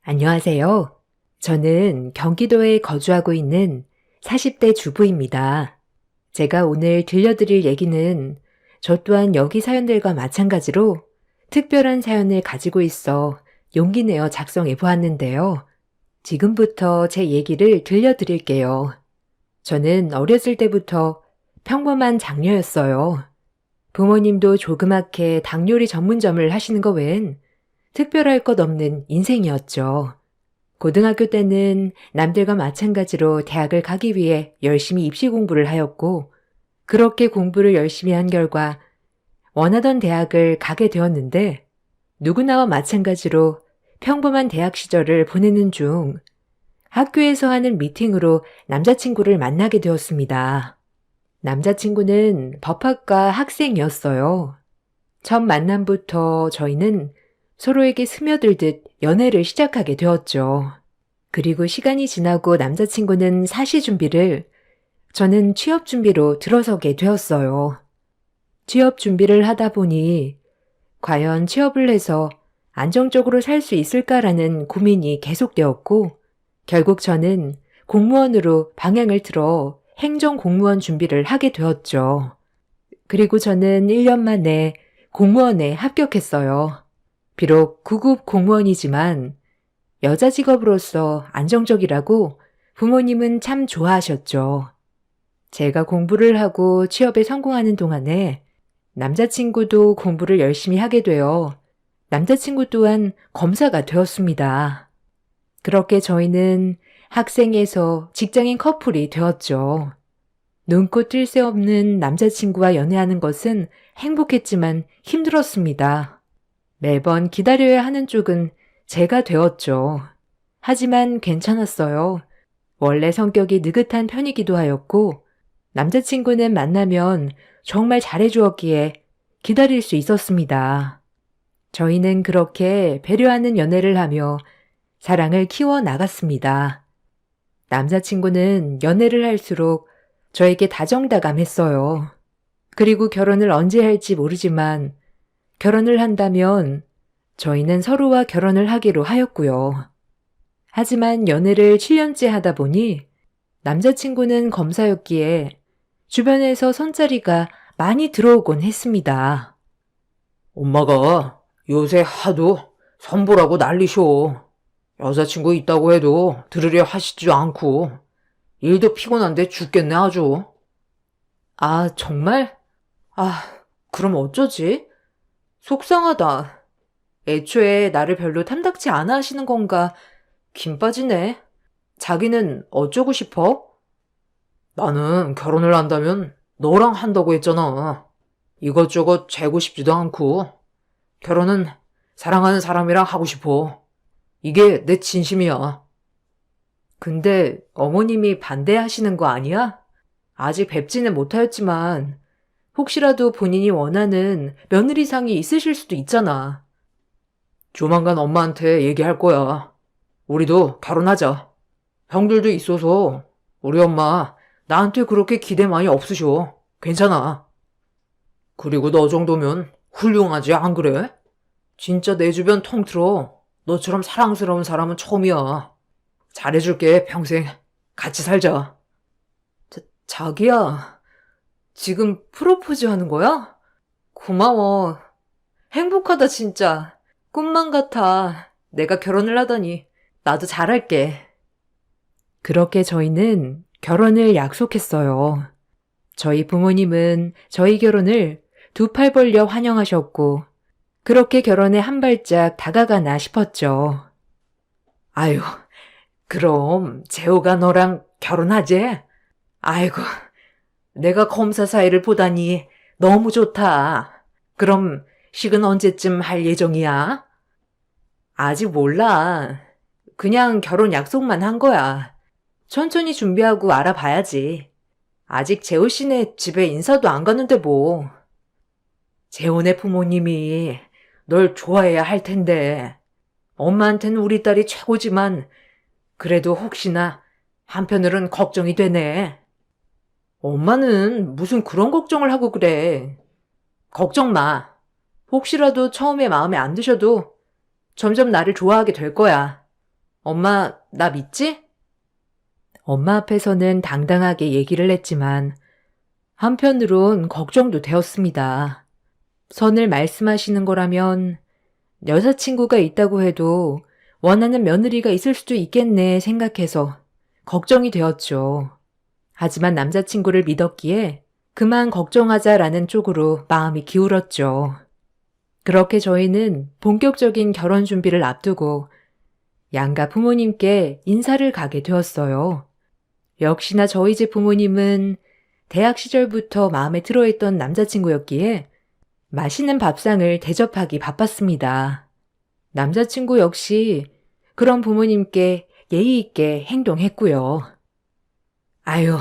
안녕하세요. 저는 경기도에 거주하고 있는 40대 주부입니다. 제가 오늘 들려드릴 얘기는 저 또한 여기 사연들과 마찬가지로 특별한 사연을 가지고 있어 용기 내어 작성해 보았는데요. 지금부터 제 얘기를 들려드릴게요. 저는 어렸을 때부터 평범한 장녀였어요. 부모님도 조그맣게 닭요리 전문점을 하시는 거 외엔 특별할 것 없는 인생이었죠. 고등학교 때는 남들과 마찬가지로 대학을 가기 위해 열심히 입시 공부를 하였고, 그렇게 공부를 열심히 한 결과 원하던 대학을 가게 되었는데, 누구나와 마찬가지로 평범한 대학 시절을 보내는 중 학교에서 하는 미팅으로 남자친구를 만나게 되었습니다. 남자친구는 법학과 학생이었어요. 첫 만남부터 저희는 서로에게 스며들듯 연애를 시작하게 되었죠. 그리고 시간이 지나고 남자친구는 사시 준비를, 저는 취업 준비로 들어서게 되었어요. 취업 준비를 하다 보니 과연 취업을 해서 안정적으로 살 수 있을까라는 고민이 계속되었고, 결국 저는 공무원으로 방향을 틀어 행정공무원 준비를 하게 되었죠. 그리고 저는 1년 만에 공무원에 합격했어요. 비록 9급 공무원이지만 여자 직업으로서 안정적이라고 부모님은 참 좋아하셨죠. 제가 공부를 하고 취업에 성공하는 동안에 남자친구도 공부를 열심히 하게 되어 남자친구 또한 검사가 되었습니다. 그렇게 저희는 학생에서 직장인 커플이 되었죠. 눈코 뜰 새 없는 남자친구와 연애하는 것은 행복했지만 힘들었습니다. 매번 기다려야 하는 쪽은 제가 되었죠. 하지만 괜찮았어요. 원래 성격이 느긋한 편이기도 하였고, 남자친구는 만나면 정말 잘해주었기에 기다릴 수 있었습니다. 저희는 그렇게 배려하는 연애를 하며 사랑을 키워 나갔습니다. 남자친구는 연애를 할수록 저에게 다정다감했어요. 그리고 결혼을 언제 할지 모르지만 결혼을 한다면 저희는 서로와 결혼을 하기로 하였고요. 하지만 연애를 7년째 하다 보니 남자친구는 검사였기에 주변에서 선자리가 많이 들어오곤 했습니다. 엄마가 요새 하도 선보라고 난리쇼. 여자친구 있다고 해도 들으려 하시지도 않고 일도 피곤한데 죽겠네 아주. 아, 정말? 아, 그럼 어쩌지? 속상하다. 애초에 나를 별로 탐탁치 않아 하시는 건가? 김 빠지네. 자기는 어쩌고 싶어? 나는 결혼을 한다면 너랑 한다고 했잖아. 이것저것 재고 싶지도 않고 결혼은 사랑하는 사람이랑 하고 싶어. 이게 내 진심이야. 근데 어머님이 반대하시는 거 아니야? 아직 뵙지는 못하였지만 혹시라도 본인이 원하는 며느리상이 있으실 수도 있잖아. 조만간 엄마한테 얘기할 거야. 우리도 결혼하자. 형들도 있어서 우리 엄마 나한테 그렇게 기대 많이 없으셔. 괜찮아. 그리고 너 정도면 훌륭하지 안 그래? 진짜 내 주변 통틀어 너처럼 사랑스러운 사람은 처음이야. 잘해줄게 평생. 같이 살자. 자기야, 지금 프로포즈 하는 거야? 고마워. 행복하다 진짜. 꿈만 같아. 내가 결혼을 하다니. 나도 잘할게. 그렇게 저희는 결혼을 약속했어요. 저희 부모님은 저희 결혼을 두 팔 벌려 환영하셨고, 그렇게 결혼에 한 발짝 다가가나 싶었죠. 아유, 그럼 재호가 너랑 결혼하지? 아이고, 내가 검사 사이를 보다니 너무 좋다. 그럼 식은 언제쯤 할 예정이야? 아직 몰라. 그냥 결혼 약속만 한 거야. 천천히 준비하고 알아봐야지. 아직 재호 씨네 집에 인사도 안 갔는데 뭐. 재혼의 부모님이 널 좋아해야 할 텐데. 엄마한테는 우리 딸이 최고지만 그래도 혹시나 한편으론 걱정이 되네. 엄마는 무슨 그런 걱정을 하고 그래. 걱정 마. 혹시라도 처음에 마음에 안 드셔도 점점 나를 좋아하게 될 거야. 엄마, 나 믿지? 엄마 앞에서는 당당하게 얘기를 했지만 한편으론 걱정도 되었습니다. 선을 말씀하시는 거라면 여자친구가 있다고 해도 원하는 며느리가 있을 수도 있겠네 생각해서 걱정이 되었죠. 하지만 남자친구를 믿었기에 그만 걱정하자라는 쪽으로 마음이 기울었죠. 그렇게 저희는 본격적인 결혼 준비를 앞두고 양가 부모님께 인사를 가게 되었어요. 역시나 저희 집 부모님은 대학 시절부터 마음에 들어했던 남자친구였기에 맛있는 밥상을 대접하기 바빴습니다. 남자친구 역시 그런 부모님께 예의 있게 행동했고요. 아유,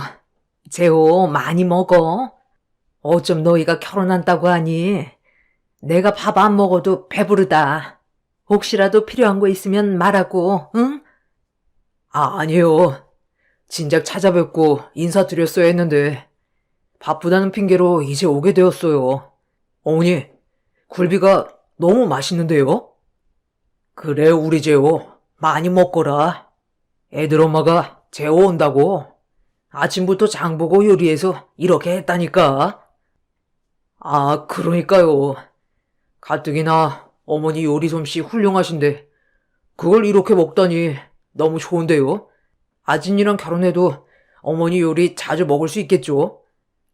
재호 많이 먹어. 어쩜 너희가 결혼한다고 하니? 내가 밥 안 먹어도 배부르다. 혹시라도 필요한 거 있으면 말하고, 응? 아니요. 진작 찾아뵙고 인사드렸어야 했는데 바쁘다는 핑계로 이제 오게 되었어요. 어머니, 굴비가 너무 맛있는데요? 그래, 우리 재호. 많이 먹거라. 애들 엄마가 재호 온다고 아침부터 장보고 요리해서 이렇게 했다니까. 아, 그러니까요. 가뜩이나 어머니 요리 솜씨 훌륭하신데 그걸 이렇게 먹다니 너무 좋은데요. 아진이랑 결혼해도 어머니 요리 자주 먹을 수 있겠죠?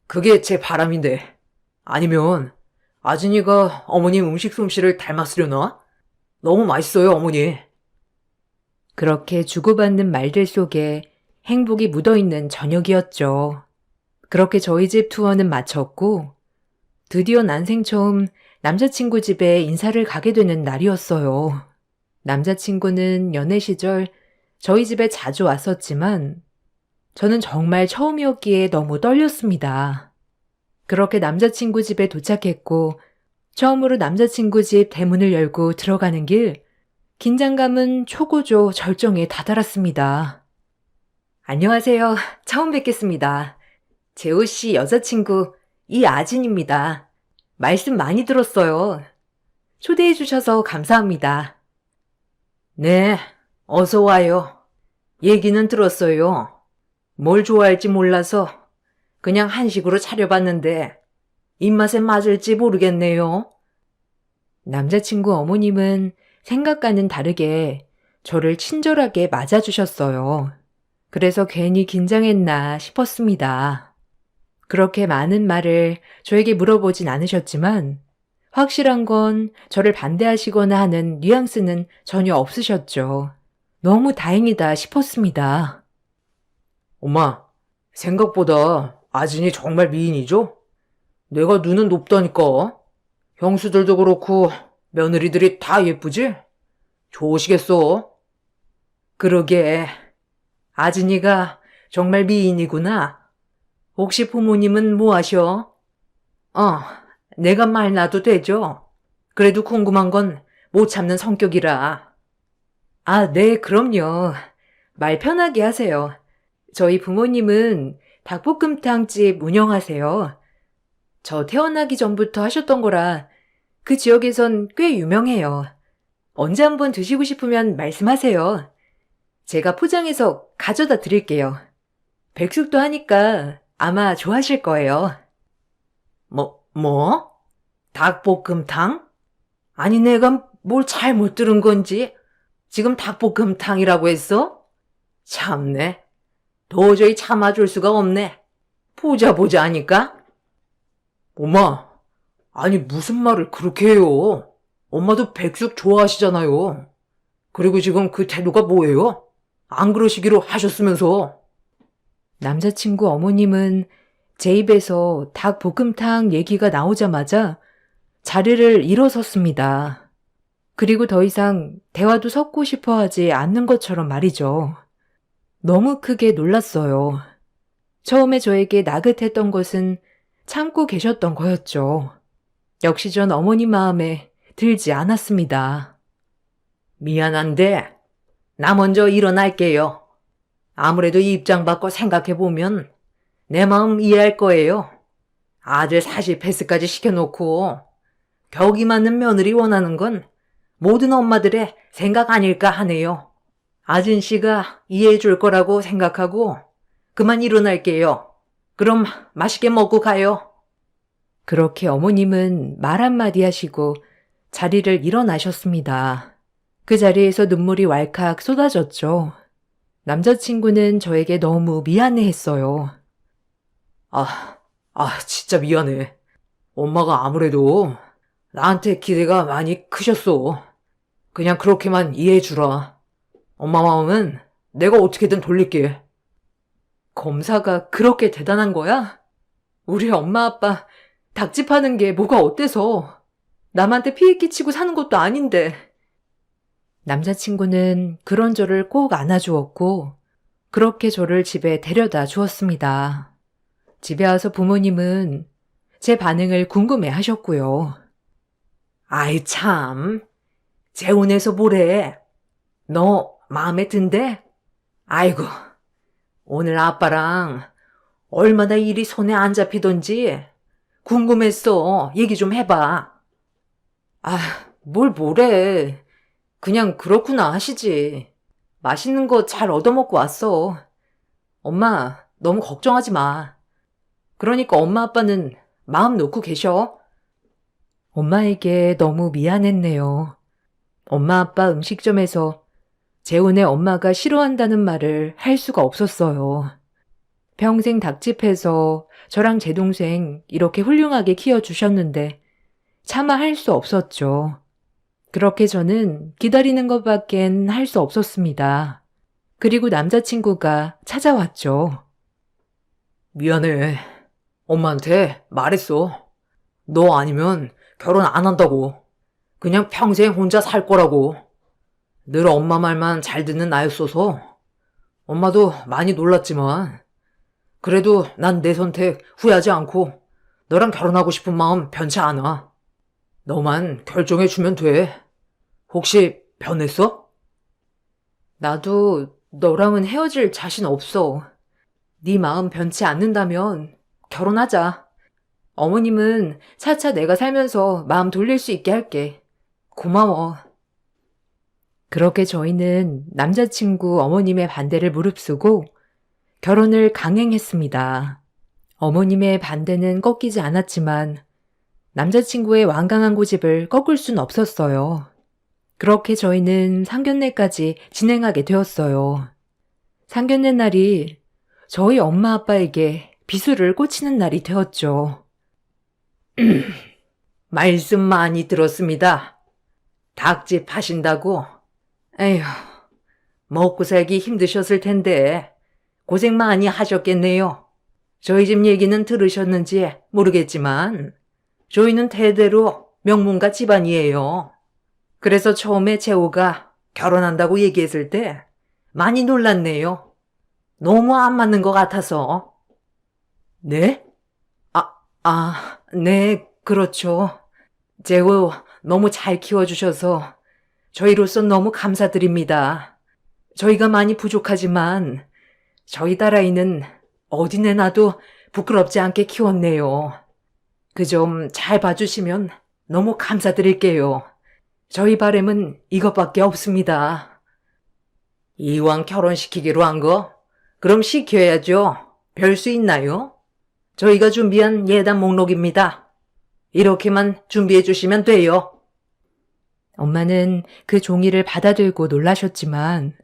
그게 제 바람인데. 아니면 아진이가 어머님 음식 솜씨를 닮았으려나? 너무 맛있어요, 어머니. 그렇게 주고받는 말들 속에 행복이 묻어있는 저녁이었죠. 그렇게 저희 집 투어는 마쳤고 드디어 난생 처음 남자친구 집에 인사를 가게 되는 날이었어요. 남자친구는 연애 시절 저희 집에 자주 왔었지만 저는 정말 처음이었기에 너무 떨렸습니다. 그렇게 남자친구 집에 도착했고 처음으로 남자친구 집 대문을 열고 들어가는 길, 긴장감은 초고조 절정에 다다랐습니다. 안녕하세요. 처음 뵙겠습니다. 재호 씨 여자친구 이아진입니다. 말씀 많이 들었어요. 초대해 주셔서 감사합니다. 네, 어서 와요. 얘기는 들었어요. 뭘 좋아할지 몰라서 그냥 한식으로 차려봤는데 입맛에 맞을지 모르겠네요. 남자친구 어머님은 생각과는 다르게 저를 친절하게 맞아주셨어요. 그래서 괜히 긴장했나 싶었습니다. 그렇게 많은 말을 저에게 물어보진 않으셨지만 확실한 건 저를 반대하시거나 하는 뉘앙스는 전혀 없으셨죠. 너무 다행이다 싶었습니다. 엄마, 생각보다 아진이 정말 미인이죠? 내가 눈은 높다니까. 형수들도 그렇고 며느리들이 다 예쁘지? 좋으시겠어? 그러게, 아진이가 정말 미인이구나. 혹시 부모님은 뭐 하셔? 내가 말 놔도 되죠? 그래도 궁금한 건 못 참는 성격이라. 아, 네, 그럼요. 말 편하게 하세요. 저희 부모님은 닭볶음탕집 운영하세요. 저 태어나기 전부터 하셨던 거라 그 지역에선 꽤 유명해요. 언제 한번 드시고 싶으면 말씀하세요. 제가 포장해서 가져다 드릴게요. 백숙도 하니까 아마 좋아하실 거예요. 뭐? 닭볶음탕? 아니, 내가 뭘 잘못 들은 건지 지금 닭볶음탕이라고 했어? 참네. 도저히 참아줄 수가 없네. 보자 하니까. 엄마, 아니 무슨 말을 그렇게 해요? 엄마도 백숙 좋아하시잖아요. 그리고 지금 그 태도가 뭐예요? 안 그러시기로 하셨으면서. 남자친구 어머님은 제 입에서 닭볶음탕 얘기가 나오자마자 자리를 일어섰습니다. 그리고 더 이상 대화도 섞고 싶어 하지 않는 것처럼 말이죠. 너무 크게 놀랐어요. 처음에 저에게 나긋했던 것은 참고 계셨던 거였죠. 역시 전 어머니 마음에 들지 않았습니다. 미안한데 나 먼저 일어날게요. 아무래도 이 입장 바꿔 생각해보면 내 마음 이해할 거예요. 아들 40패스까지 시켜놓고 격이 맞는 며느리 원하는 건 모든 엄마들의 생각 아닐까 하네요. 아진 씨가 이해해 줄 거라고 생각하고 그만 일어날게요. 그럼 맛있게 먹고 가요. 그렇게 어머님은 말 한마디 하시고 자리를 일어나셨습니다. 그 자리에서 눈물이 왈칵 쏟아졌죠. 남자친구는 저에게 너무 미안해 했어요. 진짜 미안해. 엄마가 아무래도 나한테 기대가 많이 크셨어. 그냥 그렇게만 이해해주라. 엄마 마음은 내가 어떻게든 돌릴게. 검사가 그렇게 대단한 거야? 우리 엄마 아빠 닭집하는 게 뭐가 어때서? 남한테 피해 끼치고 사는 것도 아닌데. 남자친구는 그런 저를 꼭 안아주었고 그렇게 저를 집에 데려다 주었습니다. 집에 와서 부모님은 제 반응을 궁금해 하셨고요. 아이 참, 재혼해서 뭐래? 너 마음에 든대? 아이고, 오늘 아빠랑 얼마나 일이 손에 안 잡히던지 궁금했어. 얘기 좀 해봐. 뭘 뭐래. 그냥 그렇구나 하시지. 맛있는 거 잘 얻어먹고 왔어. 엄마, 너무 걱정하지 마. 그러니까 엄마 아빠는 마음 놓고 계셔. 엄마에게 너무 미안했네요. 엄마 아빠 음식점에서 재혼의 엄마가 싫어한다는 말을 할 수가 없었어요. 평생 닭집해서 저랑 제 동생 이렇게 훌륭하게 키워주셨는데 차마 할 수 없었죠. 그렇게 저는 기다리는 것밖엔 할 수 없었습니다. 그리고 남자친구가 찾아왔죠. 미안해. 엄마한테 말했어. 너 아니면 결혼 안 한다고. 그냥 평생 혼자 살 거라고. 늘 엄마 말만 잘 듣는 나였어서 엄마도 많이 놀랐지만 그래도 난 내 선택 후회하지 않고 너랑 결혼하고 싶은 마음 변치 않아. 너만 결정해주면 돼. 혹시 변했어? 나도 너랑은 헤어질 자신 없어. 네 마음 변치 않는다면 결혼하자. 어머님은 차차 내가 살면서 마음 돌릴 수 있게 할게. 고마워. 그렇게 저희는 남자친구 어머님의 반대를 무릅쓰고 결혼을 강행했습니다. 어머님의 반대는 꺾이지 않았지만 남자친구의 완강한 고집을 꺾을 순 없었어요. 그렇게 저희는 상견례까지 진행하게 되었어요. 상견례 날이 저희 엄마 아빠에게 비수를 꽂히는 날이 되었죠. 말씀 많이 들었습니다. 닭집 하신다고? 에휴, 먹고 살기 힘드셨을 텐데 고생 많이 하셨겠네요. 저희 집 얘기는 들으셨는지 모르겠지만 저희는 대대로 명문가 집안이에요. 그래서 처음에 재호가 결혼한다고 얘기했을 때 많이 놀랐네요. 너무 안 맞는 것 같아서. 네? 네, 그렇죠. 재호 너무 잘 키워주셔서 저희로서 너무 감사드립니다. 저희가 많이 부족하지만 저희 딸아이는 어디 내놔도 부끄럽지 않게 키웠네요. 그 점 잘 봐주시면 너무 감사드릴게요. 저희 바람은 이것밖에 없습니다. 이왕 결혼시키기로 한 거? 그럼 시켜야죠. 별 수 있나요? 저희가 준비한 예단 목록입니다. 이렇게만 준비해 주시면 돼요. 엄마는 그 종이를 받아들고 놀라셨지만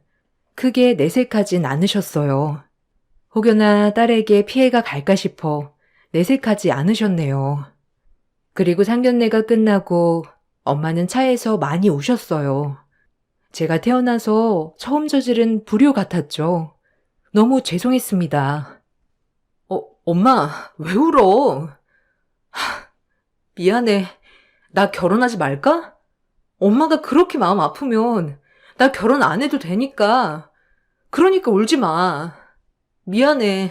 크게 내색하진 않으셨어요. 혹여나 딸에게 피해가 갈까 싶어 내색하지 않으셨네요. 그리고 상견례가 끝나고 엄마는 차에서 많이 우셨어요. 제가 태어나서 처음 저지른 불효 같았죠. 너무 죄송했습니다. 엄마, 왜 울어? 미안해. 나 결혼하지 말까? 엄마가 그렇게 마음 아프면 나 결혼 안 해도 되니까. 그러니까 울지 마. 미안해.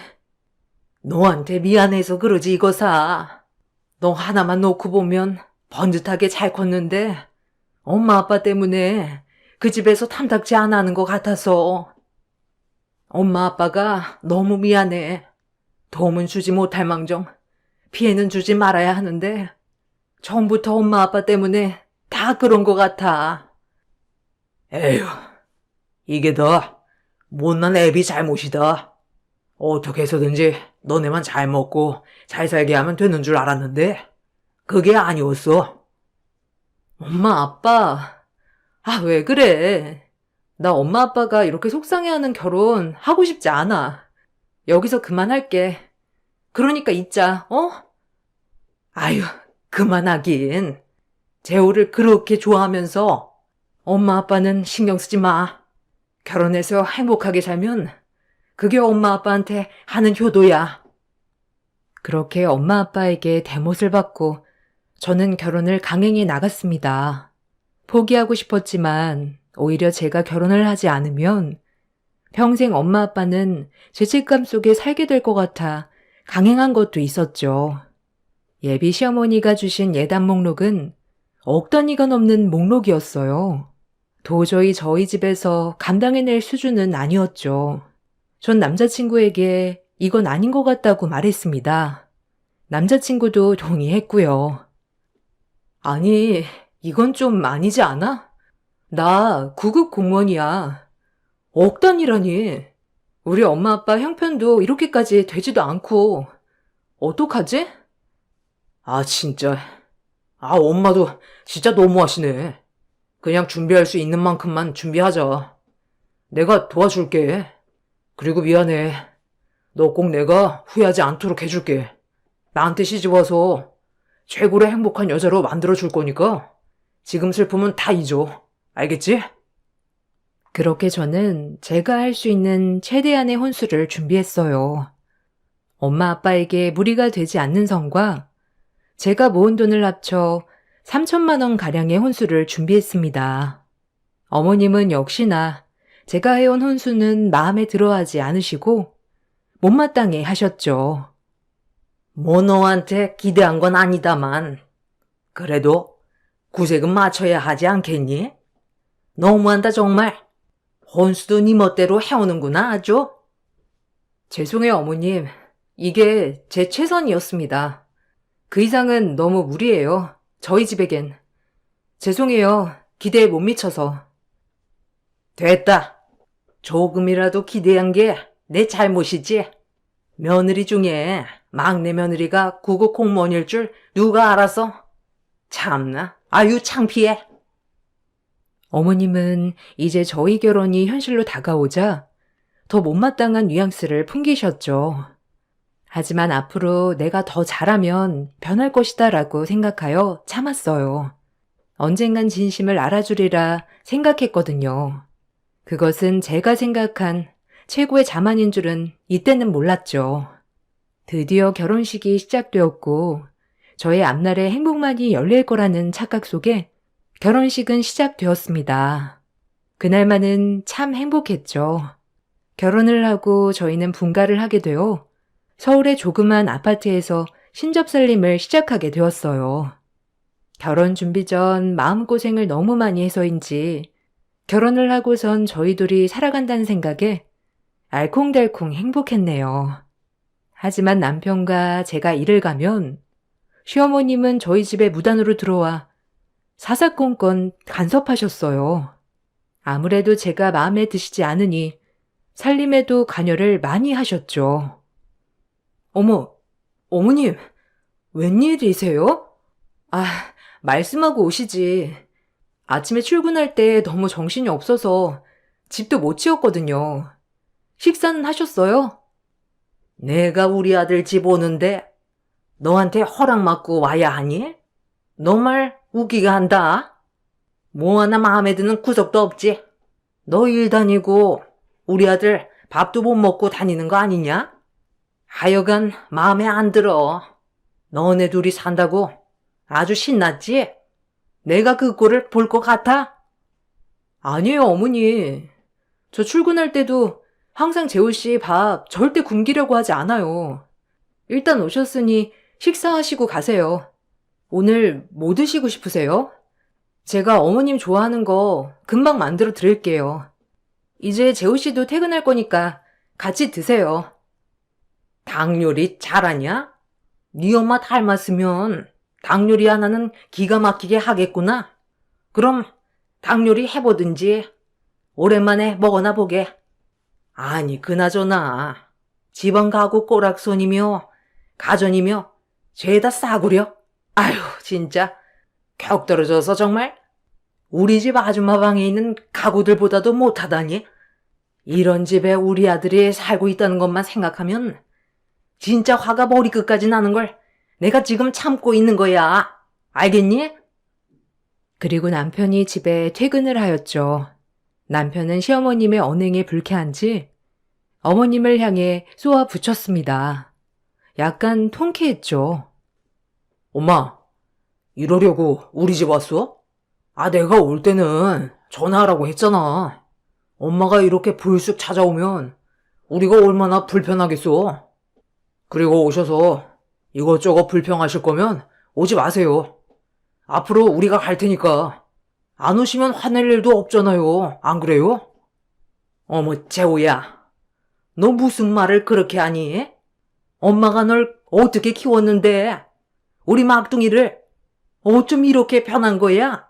너한테 미안해서 그러지 이거사. 너 하나만 놓고 보면 번듯하게 잘 컸는데 엄마 아빠 때문에 그 집에서 탐탁지 않아 하는 것 같아서. 엄마 아빠가 너무 미안해. 도움은 주지 못할 망정 피해는 주지 말아야 하는데 처음부터 엄마 아빠 때문에 다 그런 것 같아. 에휴, 이게 다 못난 애비 잘못이다. 어떻게 해서든지 너네만 잘 먹고 잘 살게 하면 되는 줄 알았는데 그게 아니었어. 엄마, 아빠. 아, 왜 그래? 나 엄마 아빠가 이렇게 속상해하는 결혼 하고 싶지 않아. 여기서 그만할게. 그러니까 잊자, 어? 아유, 그만하긴. 재호를 그렇게 좋아하면서 엄마 아빠는 신경 쓰지 마. 결혼해서 행복하게 살면 그게 엄마 아빠한테 하는 효도야. 그렇게 엄마 아빠에게 대못을 받고 저는 결혼을 강행해 나갔습니다. 포기하고 싶었지만 오히려 제가 결혼을 하지 않으면 평생 엄마 아빠는 죄책감 속에 살게 될 것 같아 강행한 것도 있었죠. 예비 시어머니가 주신 예단 목록은 억 단위가 넘는 목록이었어요. 도저히 저희 집에서 감당해낼 수준은 아니었죠. 전 남자친구에게 이건 아닌 것 같다고 말했습니다. 남자친구도 동의했고요. 아니, 이건 좀 아니지 않아? 나 9급 공무원이야. 억 단위라니. 우리 엄마 아빠 형편도 이렇게까지 되지도 않고 어떡하지? 아, 진짜. 아, 엄마도 진짜 너무하시네. 그냥 준비할 수 있는 만큼만 준비하자. 내가 도와줄게. 그리고 미안해. 너 꼭 내가 후회하지 않도록 해줄게. 나한테 시집와서 최고로 행복한 여자로 만들어줄 거니까 지금 슬픔은 다 잊어. 알겠지? 그렇게 저는 제가 할 수 있는 최대한의 혼수를 준비했어요. 엄마 아빠에게 무리가 되지 않는 선과 제가 모은 돈을 합쳐 3천만 원 가량의 혼수를 준비했습니다. 어머님은 역시나 제가 해온 혼수는 마음에 들어하지 않으시고 못마땅해 하셨죠. 뭐 너한테 기대한 건 아니다만 그래도 구색은 맞춰야 하지 않겠니? 너무한다 정말. 혼수도 네 멋대로 해오는구나 아주. 죄송해요 어머님. 이게 제 최선이었습니다. 그 이상은 너무 무리예요. 저희 집에겐. 죄송해요. 기대에 못 미쳐서. 됐다. 조금이라도 기대한 게 내 잘못이지. 며느리 중에 막내 며느리가 구급 공무원일 줄 누가 알았어? 참나, 아유 창피해. 어머님은 이제 저희 결혼이 현실로 다가오자 더 못마땅한 뉘앙스를 풍기셨죠. 하지만 앞으로 내가 더 잘하면 변할 것이다라고 생각하여 참았어요. 언젠간 진심을 알아주리라 생각했거든요. 그것은 제가 생각한 최고의 자만인 줄은 이때는 몰랐죠. 드디어 결혼식이 시작되었고 저의 앞날에 행복만이 열릴 거라는 착각 속에 결혼식은 시작되었습니다. 그날만은 참 행복했죠. 결혼을 하고 저희는 분가를 하게 되어 서울의 조그만 아파트에서 신접살림을 시작하게 되었어요. 결혼 준비 전 마음고생을 너무 많이 해서인지 결혼을 하고선 저희 둘이 살아간다는 생각에 알콩달콩 행복했네요. 하지만 남편과 제가 일을 가면 시어머님은 저희 집에 무단으로 들어와 사사건건 간섭하셨어요. 아무래도 제가 마음에 드시지 않으니 살림에도 관여를 많이 하셨죠. 어머, 어머님, 웬일이세요? 아, 말씀하고 오시지. 아침에 출근할 때 너무 정신이 없어서 집도 못 치웠거든요. 식사는 하셨어요? 내가 우리 아들 집 오는데 너한테 허락 받고 와야 하니? 너 말 웃기가 한다. 뭐 하나 마음에 드는 구석도 없지. 너 일 다니고 우리 아들 밥도 못 먹고 다니는 거 아니냐? 하여간 마음에 안 들어. 너네 둘이 산다고 아주 신났지? 내가 그 꼴을 볼 것 같아? 아니에요, 어머니. 저 출근할 때도 항상 재호 씨 밥 절대 굶기려고 하지 않아요. 일단 오셨으니 식사하시고 가세요. 오늘 뭐 드시고 싶으세요? 제가 어머님 좋아하는 거 금방 만들어 드릴게요. 이제 재호 씨도 퇴근할 거니까 같이 드세요. 닭 요리 잘하냐? 네 엄마 닮았으면 닭 요리 하나는 기가 막히게 하겠구나. 그럼 닭 요리 해보든지. 오랜만에 먹어나 보게. 아니, 그나저나 집안 가구 꼬락손이며 가전이며 죄다 싸구려. 아휴, 진짜 격 떨어져서 정말. 우리 집 아줌마 방에 있는 가구들보다도 못하다니. 이런 집에 우리 아들이 살고 있다는 것만 생각하면 진짜 화가 머리끝까지 나는 걸 내가 지금 참고 있는 거야. 알겠니? 그리고 남편이 집에 퇴근을 하였죠. 남편은 시어머님의 언행에 불쾌한지 어머님을 향해 쏘아 붙였습니다. 약간 통쾌했죠. 엄마, 이러려고 우리 집 왔어? 아, 내가 올 때는 전화하라고 했잖아. 엄마가 이렇게 불쑥 찾아오면 우리가 얼마나 불편하겠어. 그리고 오셔서 이것저것 불평하실 거면 오지 마세요. 앞으로 우리가 갈 테니까 안 오시면 화낼 일도 없잖아요. 안 그래요? 어머, 재호야. 너 무슨 말을 그렇게 하니? 엄마가 널 어떻게 키웠는데? 우리 막둥이를 어쩜 이렇게 변한 거야?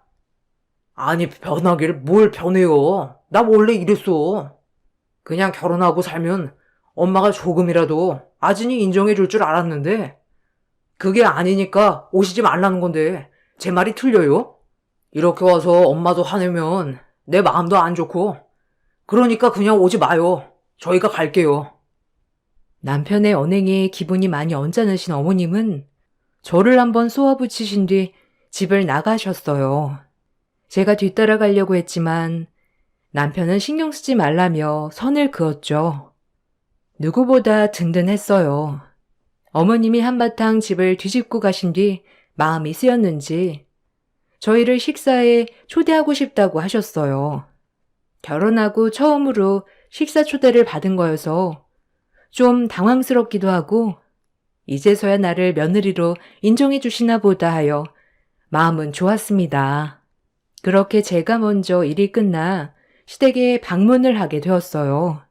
아니, 변하길 뭘 변해요. 나 원래 이랬어. 그냥 결혼하고 살면 엄마가 조금이라도 아진이 인정해 줄 줄 알았는데 그게 아니니까 오시지 말라는 건데 제 말이 틀려요? 이렇게 와서 엄마도 화내면 내 마음도 안 좋고 그러니까 그냥 오지 마요. 저희가 갈게요. 남편의 언행에 기분이 많이 언짢으신 어머님은 저를 한번 쏘아붙이신 뒤 집을 나가셨어요. 제가 뒤따라가려고 했지만 남편은 신경 쓰지 말라며 선을 그었죠. 누구보다 든든했어요. 어머님이 한바탕 집을 뒤집고 가신 뒤 마음이 쓰였는지 저희를 식사에 초대하고 싶다고 하셨어요. 결혼하고 처음으로 식사 초대를 받은 거여서 좀 당황스럽기도 하고 이제서야 나를 며느리로 인정해 주시나 보다 하여 마음은 좋았습니다. 그렇게 제가 먼저 일이 끝나 시댁에 방문을 하게 되었어요.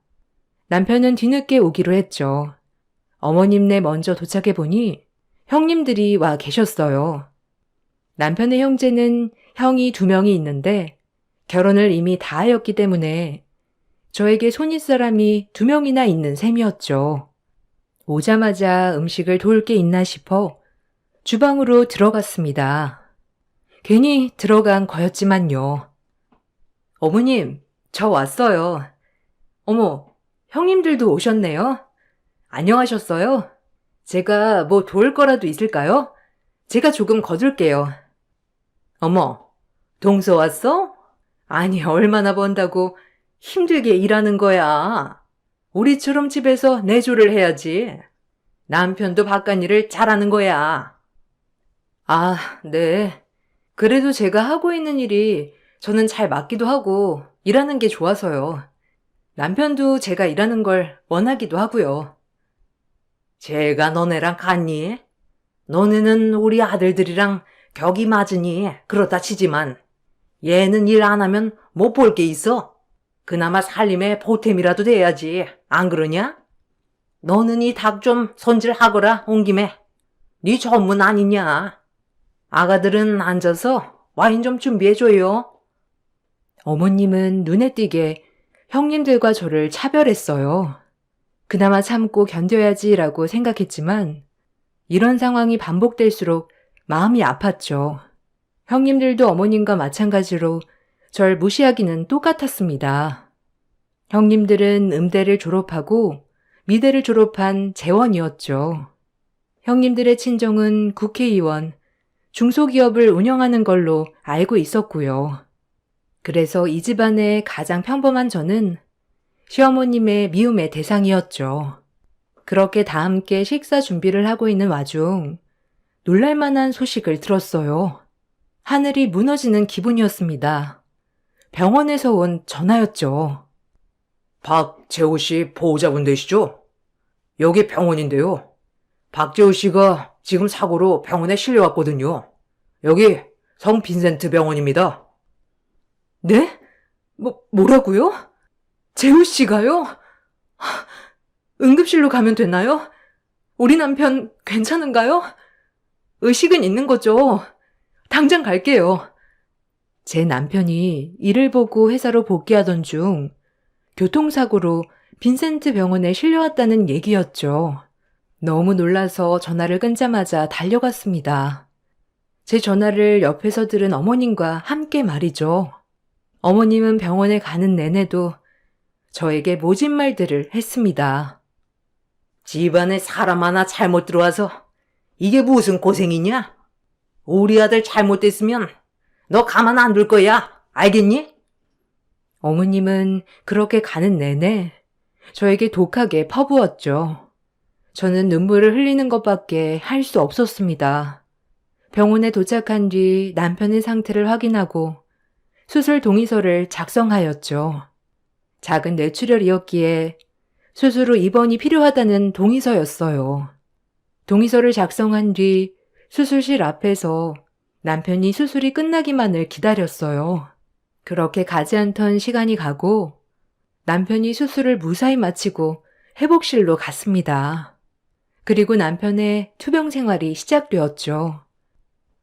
남편은 뒤늦게 오기로 했죠. 어머님네 먼저 도착해 보니 형님들이 와 계셨어요. 남편의 형제는 형이 2명이 있는데 결혼을 이미 다 하였기 때문에 저에게 손윗사람이 2명이나 있는 셈이었죠. 오자마자 음식을 도울 게 있나 싶어 주방으로 들어갔습니다. 괜히 들어간 거였지만요. 어머님, 저 왔어요. 어머, 형님들도 오셨네요. 안녕하셨어요? 제가 뭐 도울 거라도 있을까요? 제가 조금 거둘게요. 어머, 동서 왔어? 아니, 얼마나 번다고 힘들게 일하는 거야. 우리처럼 집에서 내조를 해야지. 남편도 바깥일을 잘하는 거야. 아, 네. 그래도 제가 하고 있는 일이 저는 잘 맞기도 하고 일하는 게 좋아서요. 남편도 제가 일하는 걸 원하기도 하고요. 제가 너네랑 같니? 너네는 우리 아들들이랑 격이 맞으니 그렇다 치지만 얘는 일 안 하면 못 볼 게 있어. 그나마 살림에 보탬이라도 돼야지. 안 그러냐? 너는 이 닭 좀 손질하거라 온 김에. 네 전문 아니냐? 아가들은 앉아서 와인 좀 준비해줘요. 어머님은 눈에 띄게 형님들과 저를 차별했어요. 그나마 참고 견뎌야지라고 생각했지만 이런 상황이 반복될수록 마음이 아팠죠. 형님들도 어머님과 마찬가지로 절 무시하기는 똑같았습니다. 형님들은 음대를 졸업하고 미대를 졸업한 재원이었죠. 형님들의 친정은 국회의원, 중소기업을 운영하는 걸로 알고 있었고요. 그래서 이 집안의 가장 평범한 저는 시어머님의 미움의 대상이었죠. 그렇게 다 함께 식사 준비를 하고 있는 와중 놀랄만한 소식을 들었어요. 하늘이 무너지는 기분이었습니다. 병원에서 온 전화였죠. 박재호 씨 보호자분 되시죠? 여기 병원인데요. 박재호 씨가 지금 사고로 병원에 실려왔거든요. 여기 성 빈센트 병원입니다. 네? 뭐라고요? 재호 씨가요? 응급실로 가면 되나요? 우리 남편 괜찮은가요? 의식은 있는 거죠? 당장 갈게요. 제 남편이 일을 보고 회사로 복귀하던 중 교통사고로 빈센트 병원에 실려왔다는 얘기였죠. 너무 놀라서 전화를 끊자마자 달려갔습니다. 제 전화를 옆에서 들은 어머님과 함께 말이죠. 어머님은 병원에 가는 내내도 저에게 모진 말들을 했습니다. 집안에 사람 하나 잘못 들어와서 이게 무슨 고생이냐? 우리 아들 잘못됐으면 너 가만 안 둘 거야. 알겠니? 어머님은 그렇게 가는 내내 저에게 독하게 퍼부었죠. 저는 눈물을 흘리는 것밖에 할 수 없었습니다. 병원에 도착한 뒤 남편의 상태를 확인하고 수술 동의서를 작성하였죠. 작은 뇌출혈이었기에 수술 후 입원이 필요하다는 동의서였어요. 동의서를 작성한 뒤 수술실 앞에서 남편이 수술이 끝나기만을 기다렸어요. 그렇게 가지 않던 시간이 가고 남편이 수술을 무사히 마치고 회복실로 갔습니다. 그리고 남편의 투병 생활이 시작되었죠.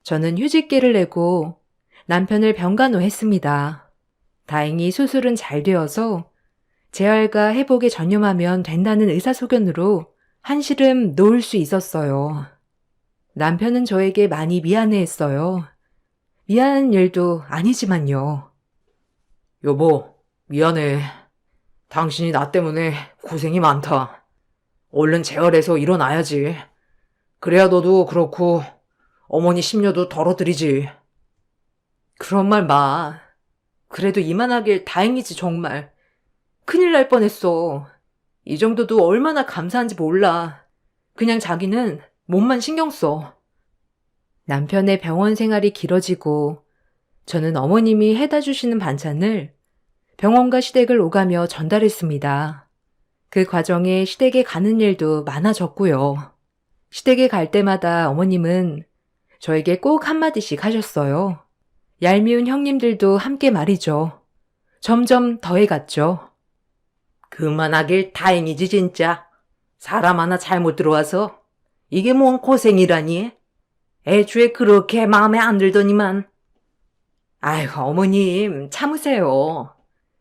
저는 휴직계를 내고 남편을 병간호했습니다. 다행히 수술은 잘 되어서 재활과 회복에 전념하면 된다는 의사소견으로 한시름 놓을 수 있었어요. 남편은 저에게 많이 미안해했어요. 미안한 일도 아니지만요. 여보, 미안해. 당신이 나 때문에 고생이 많다. 얼른 재활해서 일어나야지. 그래야 너도 그렇고 어머니 심려도 덜어드리지. 그런 말 마. 그래도 이만하길 다행이지 정말. 큰일 날 뻔했어. 이 정도도 얼마나 감사한지 몰라. 그냥 자기는 몸만 신경 써. 남편의 병원 생활이 길어지고 저는 어머님이 해다 주시는 반찬을 병원과 시댁을 오가며 전달했습니다. 그 과정에 시댁에 가는 일도 많아졌고요. 시댁에 갈 때마다 어머님은 저에게 꼭 한마디씩 하셨어요. 얄미운 형님들도 함께 말이죠. 점점 더해갔죠. 그만하길 다행이지 진짜. 사람 하나 잘못 들어와서 이게 뭔 고생이라니. 애초에 그렇게 마음에 안 들더니만. 아이고 어머님 참으세요.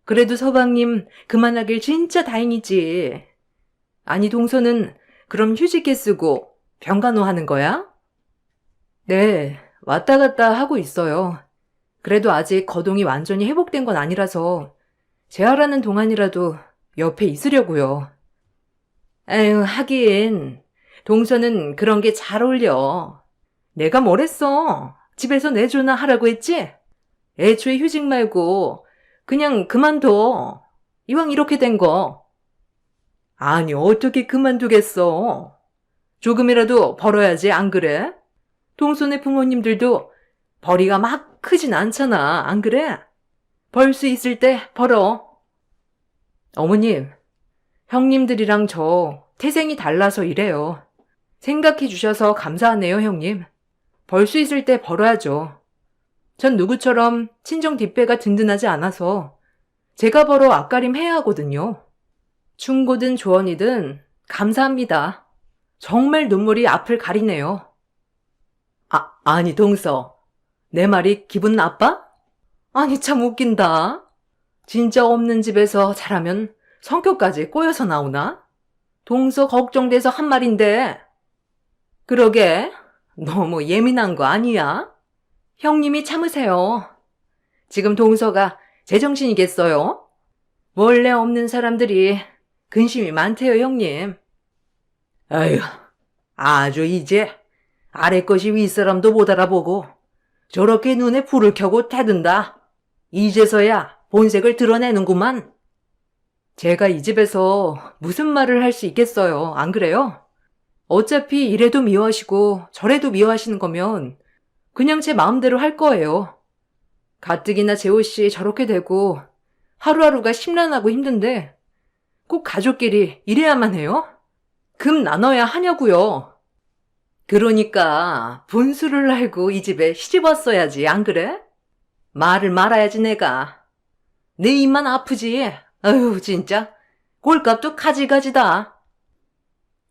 그래도 서방님 그만하길 진짜 다행이지. 아니 동서는 그럼 휴직계 쓰고 병간호 하는 거야? 네, 왔다 갔다 하고 있어요. 그래도 아직 거동이 완전히 회복된 건 아니라서 재활하는 동안이라도 옆에 있으려고요. 에휴, 하긴 동서는 그런 게 잘 어울려. 내가 뭘 했어? 집에서 내조나 하라고 했지? 애초에 휴직 말고 그냥 그만둬. 이왕 이렇게 된 거. 아니, 어떻게 그만두겠어? 조금이라도 벌어야지, 안 그래? 동서네 부모님들도 벌이가 막 크진 않잖아, 안 그래? 벌 수 있을 때 벌어. 어머님, 형님들이랑 저 태생이 달라서 이래요. 생각해 주셔서 감사하네요, 형님. 벌 수 있을 때 벌어야죠. 전 누구처럼 친정 뒷배가 든든하지 않아서 제가 벌어 앞가림 해야 하거든요. 충고든 조언이든 감사합니다. 정말 눈물이 앞을 가리네요. 아니 동서, 내 말이 기분 나빠? 아니 참 웃긴다. 진짜 없는 집에서 자라면 성격까지 꼬여서 나오나? 동서 걱정돼서 한 말인데. 그러게, 너무 예민한 거 아니야? 형님이 참으세요. 지금 동서가 제정신이겠어요? 원래 없는 사람들이 근심이 많대요, 형님. 아휴, 아주 이제 아래 것이 윗사람도 못 알아보고 저렇게 눈에 불을 켜고 대든다. 이제서야 본색을 드러내는구만. 제가 이 집에서 무슨 말을 할 수 있겠어요, 안 그래요? 어차피 이래도 미워하시고 저래도 미워하시는 거면 그냥 제 마음대로 할 거예요. 가뜩이나 재호씨 저렇게 되고 하루하루가 심란하고 힘든데 꼭 가족끼리 이래야만 해요? 금 나눠야 하냐고요. 그러니까 분수를 알고 이 집에 시집 왔어야지, 안 그래? 말을 말아야지 내가. 내 입만 아프지. 아유 진짜 꼴값도 가지가지다.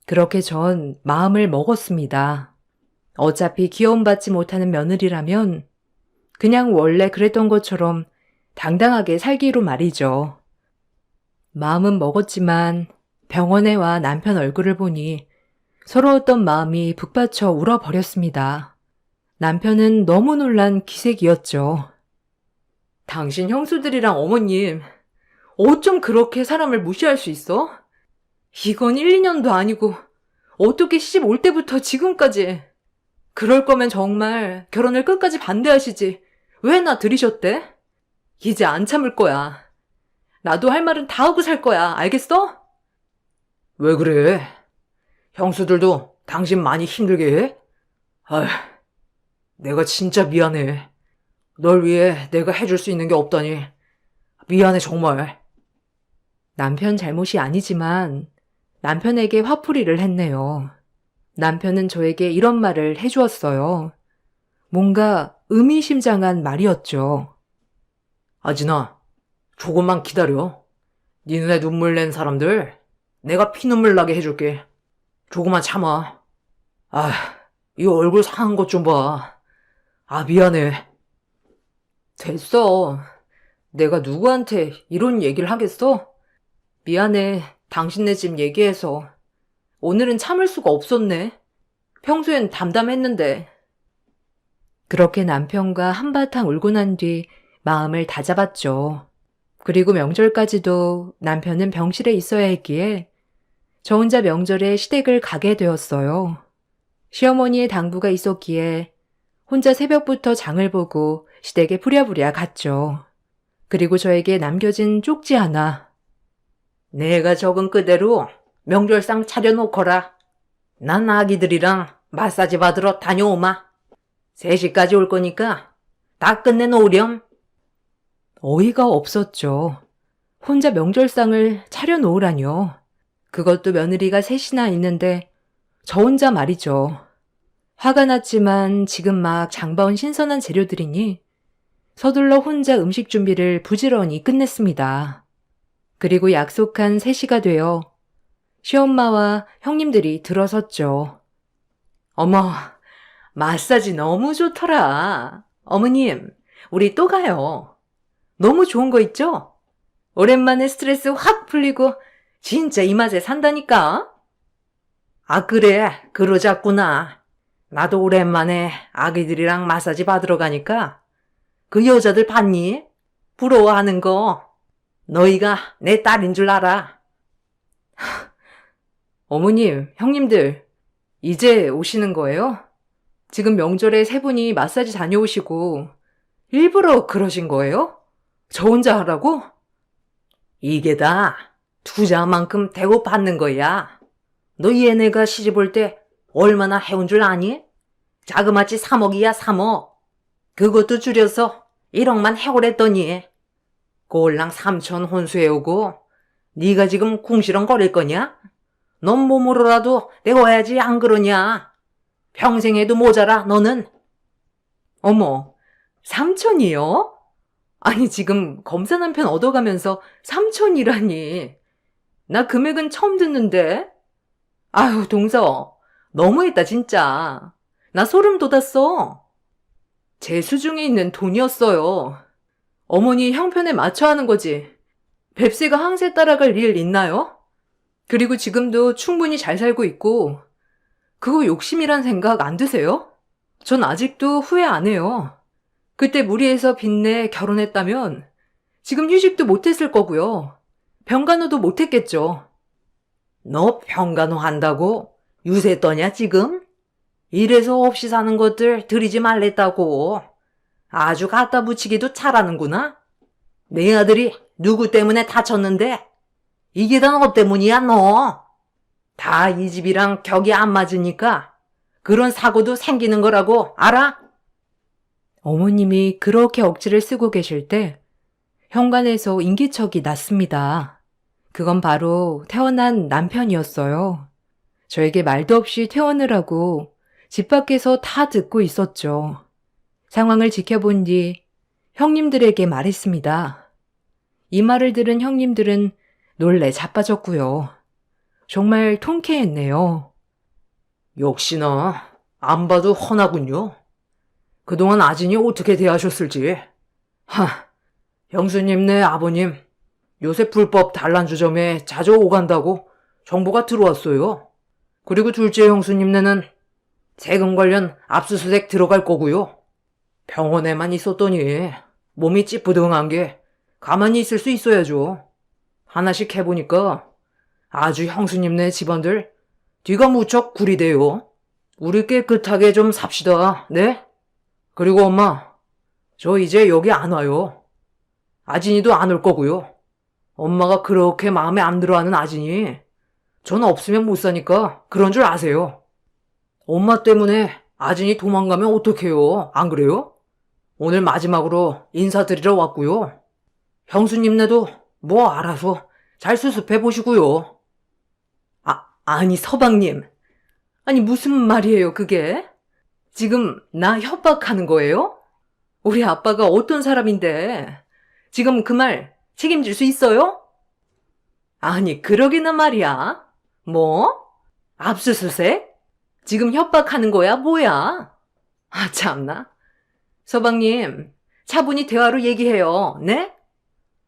그렇게 전 마음을 먹었습니다. 어차피 귀여움받지 못하는 며느리라면 그냥 원래 그랬던 것처럼 당당하게 살기로 말이죠. 마음은 먹었지만 병원에 와 남편 얼굴을 보니 서러웠던 마음이 북받쳐 울어버렸습니다. 남편은 너무 놀란 기색이었죠. 당신 형수들이랑 어머님, 어쩜 그렇게 사람을 무시할 수 있어? 이건 1, 2년도 아니고 어떻게 시집 올 때부터 지금까지. 그럴 거면 정말 결혼을 끝까지 반대하시지. 왜 나 들이셨대? 이제 안 참을 거야. 나도 할 말은 다 하고 살 거야. 알겠어? 왜 그래? 형수들도 당신 많이 힘들게 해? 아휴, 내가 진짜 미안해. 널 위해 내가 해줄 수 있는 게 없다니. 미안해, 정말. 남편 잘못이 아니지만 남편에게 화풀이를 했네요. 남편은 저에게 이런 말을 해주었어요. 뭔가 의미심장한 말이었죠. 아진아, 조금만 기다려. 네 눈에 눈물 낸 사람들 내가 피눈물 나게 해줄게. 조금만 참아. 아, 이 얼굴 상한 것 좀 봐. 아, 미안해. 됐어. 내가 누구한테 이런 얘기를 하겠어? 미안해. 당신네 집 얘기해서. 오늘은 참을 수가 없었네. 평소엔 담담했는데. 그렇게 남편과 한바탕 울고 난 뒤 마음을 다잡았죠. 그리고 명절까지도 남편은 병실에 있어야 했기에 저 혼자 명절에 시댁을 가게 되었어요. 시어머니의 당부가 있었기에 혼자 새벽부터 장을 보고 시댁에 부랴부랴 갔죠. 그리고 저에게 남겨진 쪽지 하나. 내가 적은 그대로 명절상 차려놓거라. 난 아기들이랑 마사지 받으러 다녀오마. 3시까지 올 거니까 다 끝내놓으렴. 어이가 없었죠. 혼자 명절상을 차려놓으라뇨. 그것도 며느리가 셋이나 있는데 저 혼자 말이죠. 화가 났지만 지금 막 장봐온 신선한 재료들이니 서둘러 혼자 음식 준비를 부지런히 끝냈습니다. 그리고 약속한 3시가 되어 시엄마와 형님들이 들어섰죠. 어머, 마사지 너무 좋더라. 어머님, 우리 또 가요. 너무 좋은 거 있죠? 오랜만에 스트레스 확 풀리고 진짜 이 맛에 산다니까. 아, 그래. 그러자꾸나. 나도 오랜만에 아기들이랑 마사지 받으러 가니까 그 여자들 봤니? 부러워하는 거. 너희가 내 딸인 줄 알아. 어머님, 형님들, 이제 오시는 거예요? 지금 명절에 3분이 마사지 다녀오시고 일부러 그러신 거예요? 저 혼자 하라고? 이게 다 투자만큼 대우 받는 거야. 너 얘네가 시집 올 때 얼마나 해온 줄 아니? 자그마치 3억이야, 3억. 그것도 줄여서 1억만 해오랬더니 꼴랑 3천 혼수해오고 네가 지금 궁시렁거릴 거냐? 넌 몸으로라도 내워야지 안 그러냐? 평생 해도 모자라 너는. 어머, 3천이요? 아니 지금 검사 남편 얻어가면서 3천이라니. 나 금액은 처음 듣는데. 아유 동서, 너무했다 진짜. 나 소름 돋았어. 제 수중에 있는 돈이었어요. 어머니 형편에 맞춰 하는 거지. 뱁새가 항세 따라갈 일 있나요? 그리고 지금도 충분히 잘 살고 있고 그거 욕심이란 생각 안 드세요? 전 아직도 후회 안 해요. 그때 무리해서 빚내 결혼했다면 지금 휴직도 못했을 거고요. 병간호도 못했겠죠. 너 병간호 한다고 유세 떠냐 지금? 이래서 없이 사는 것들 들이지 말랬다고. 아주 갖다 붙이기도 잘하는구나. 내 아들이 누구 때문에 다쳤는데 이게 다 너 때문이야 너. 다 이 집이랑 격이 안 맞으니까 그런 사고도 생기는 거라고 알아? 어머님이 그렇게 억지를 쓰고 계실 때 현관에서 인기척이 났습니다. 그건 바로 태어난 남편이었어요. 저에게 말도 없이 퇴원을 하고 집 밖에서 다 듣고 있었죠. 상황을 지켜본 뒤 형님들에게 말했습니다. 이 말을 들은 형님들은 놀래 자빠졌고요. 정말 통쾌했네요. 역시나 안 봐도 훤하군요. 그동안 아진이 어떻게 대하셨을지. 형수님네 아버님, 요새 불법 단란주점에 자주 오간다고 정보가 들어왔어요. 그리고 둘째 형수님네는 세금 관련 압수수색 들어갈 거고요. 병원에만 있었더니 몸이 찌뿌둥한 게 가만히 있을 수 있어야죠. 하나씩 해보니까 아주 형수님네 집안들 뒤가 무척 구리대요. 우리 깨끗하게 좀 삽시다, 네? 그리고 엄마, 저 이제 여기 안 와요. 아진이도 안 올 거고요. 엄마가 그렇게 마음에 안 들어하는 아진이 전 없으면 못 사니까 그런 줄 아세요. 엄마 때문에 아진이 도망가면 어떡해요, 안 그래요? 오늘 마지막으로 인사드리러 왔고요. 형수님네도 뭐 알아서 잘 수습해 보시고요. 아니, 서방님. 아니, 무슨 말이에요, 그게? 지금 나 협박하는 거예요? 우리 아빠가 어떤 사람인데 지금 그 말 책임질 수 있어요? 아니, 그러기는 말이야. 뭐? 압수수색? 지금 협박하는 거야, 뭐야? 아, 참나. 서방님, 차분히 대화로 얘기해요, 네?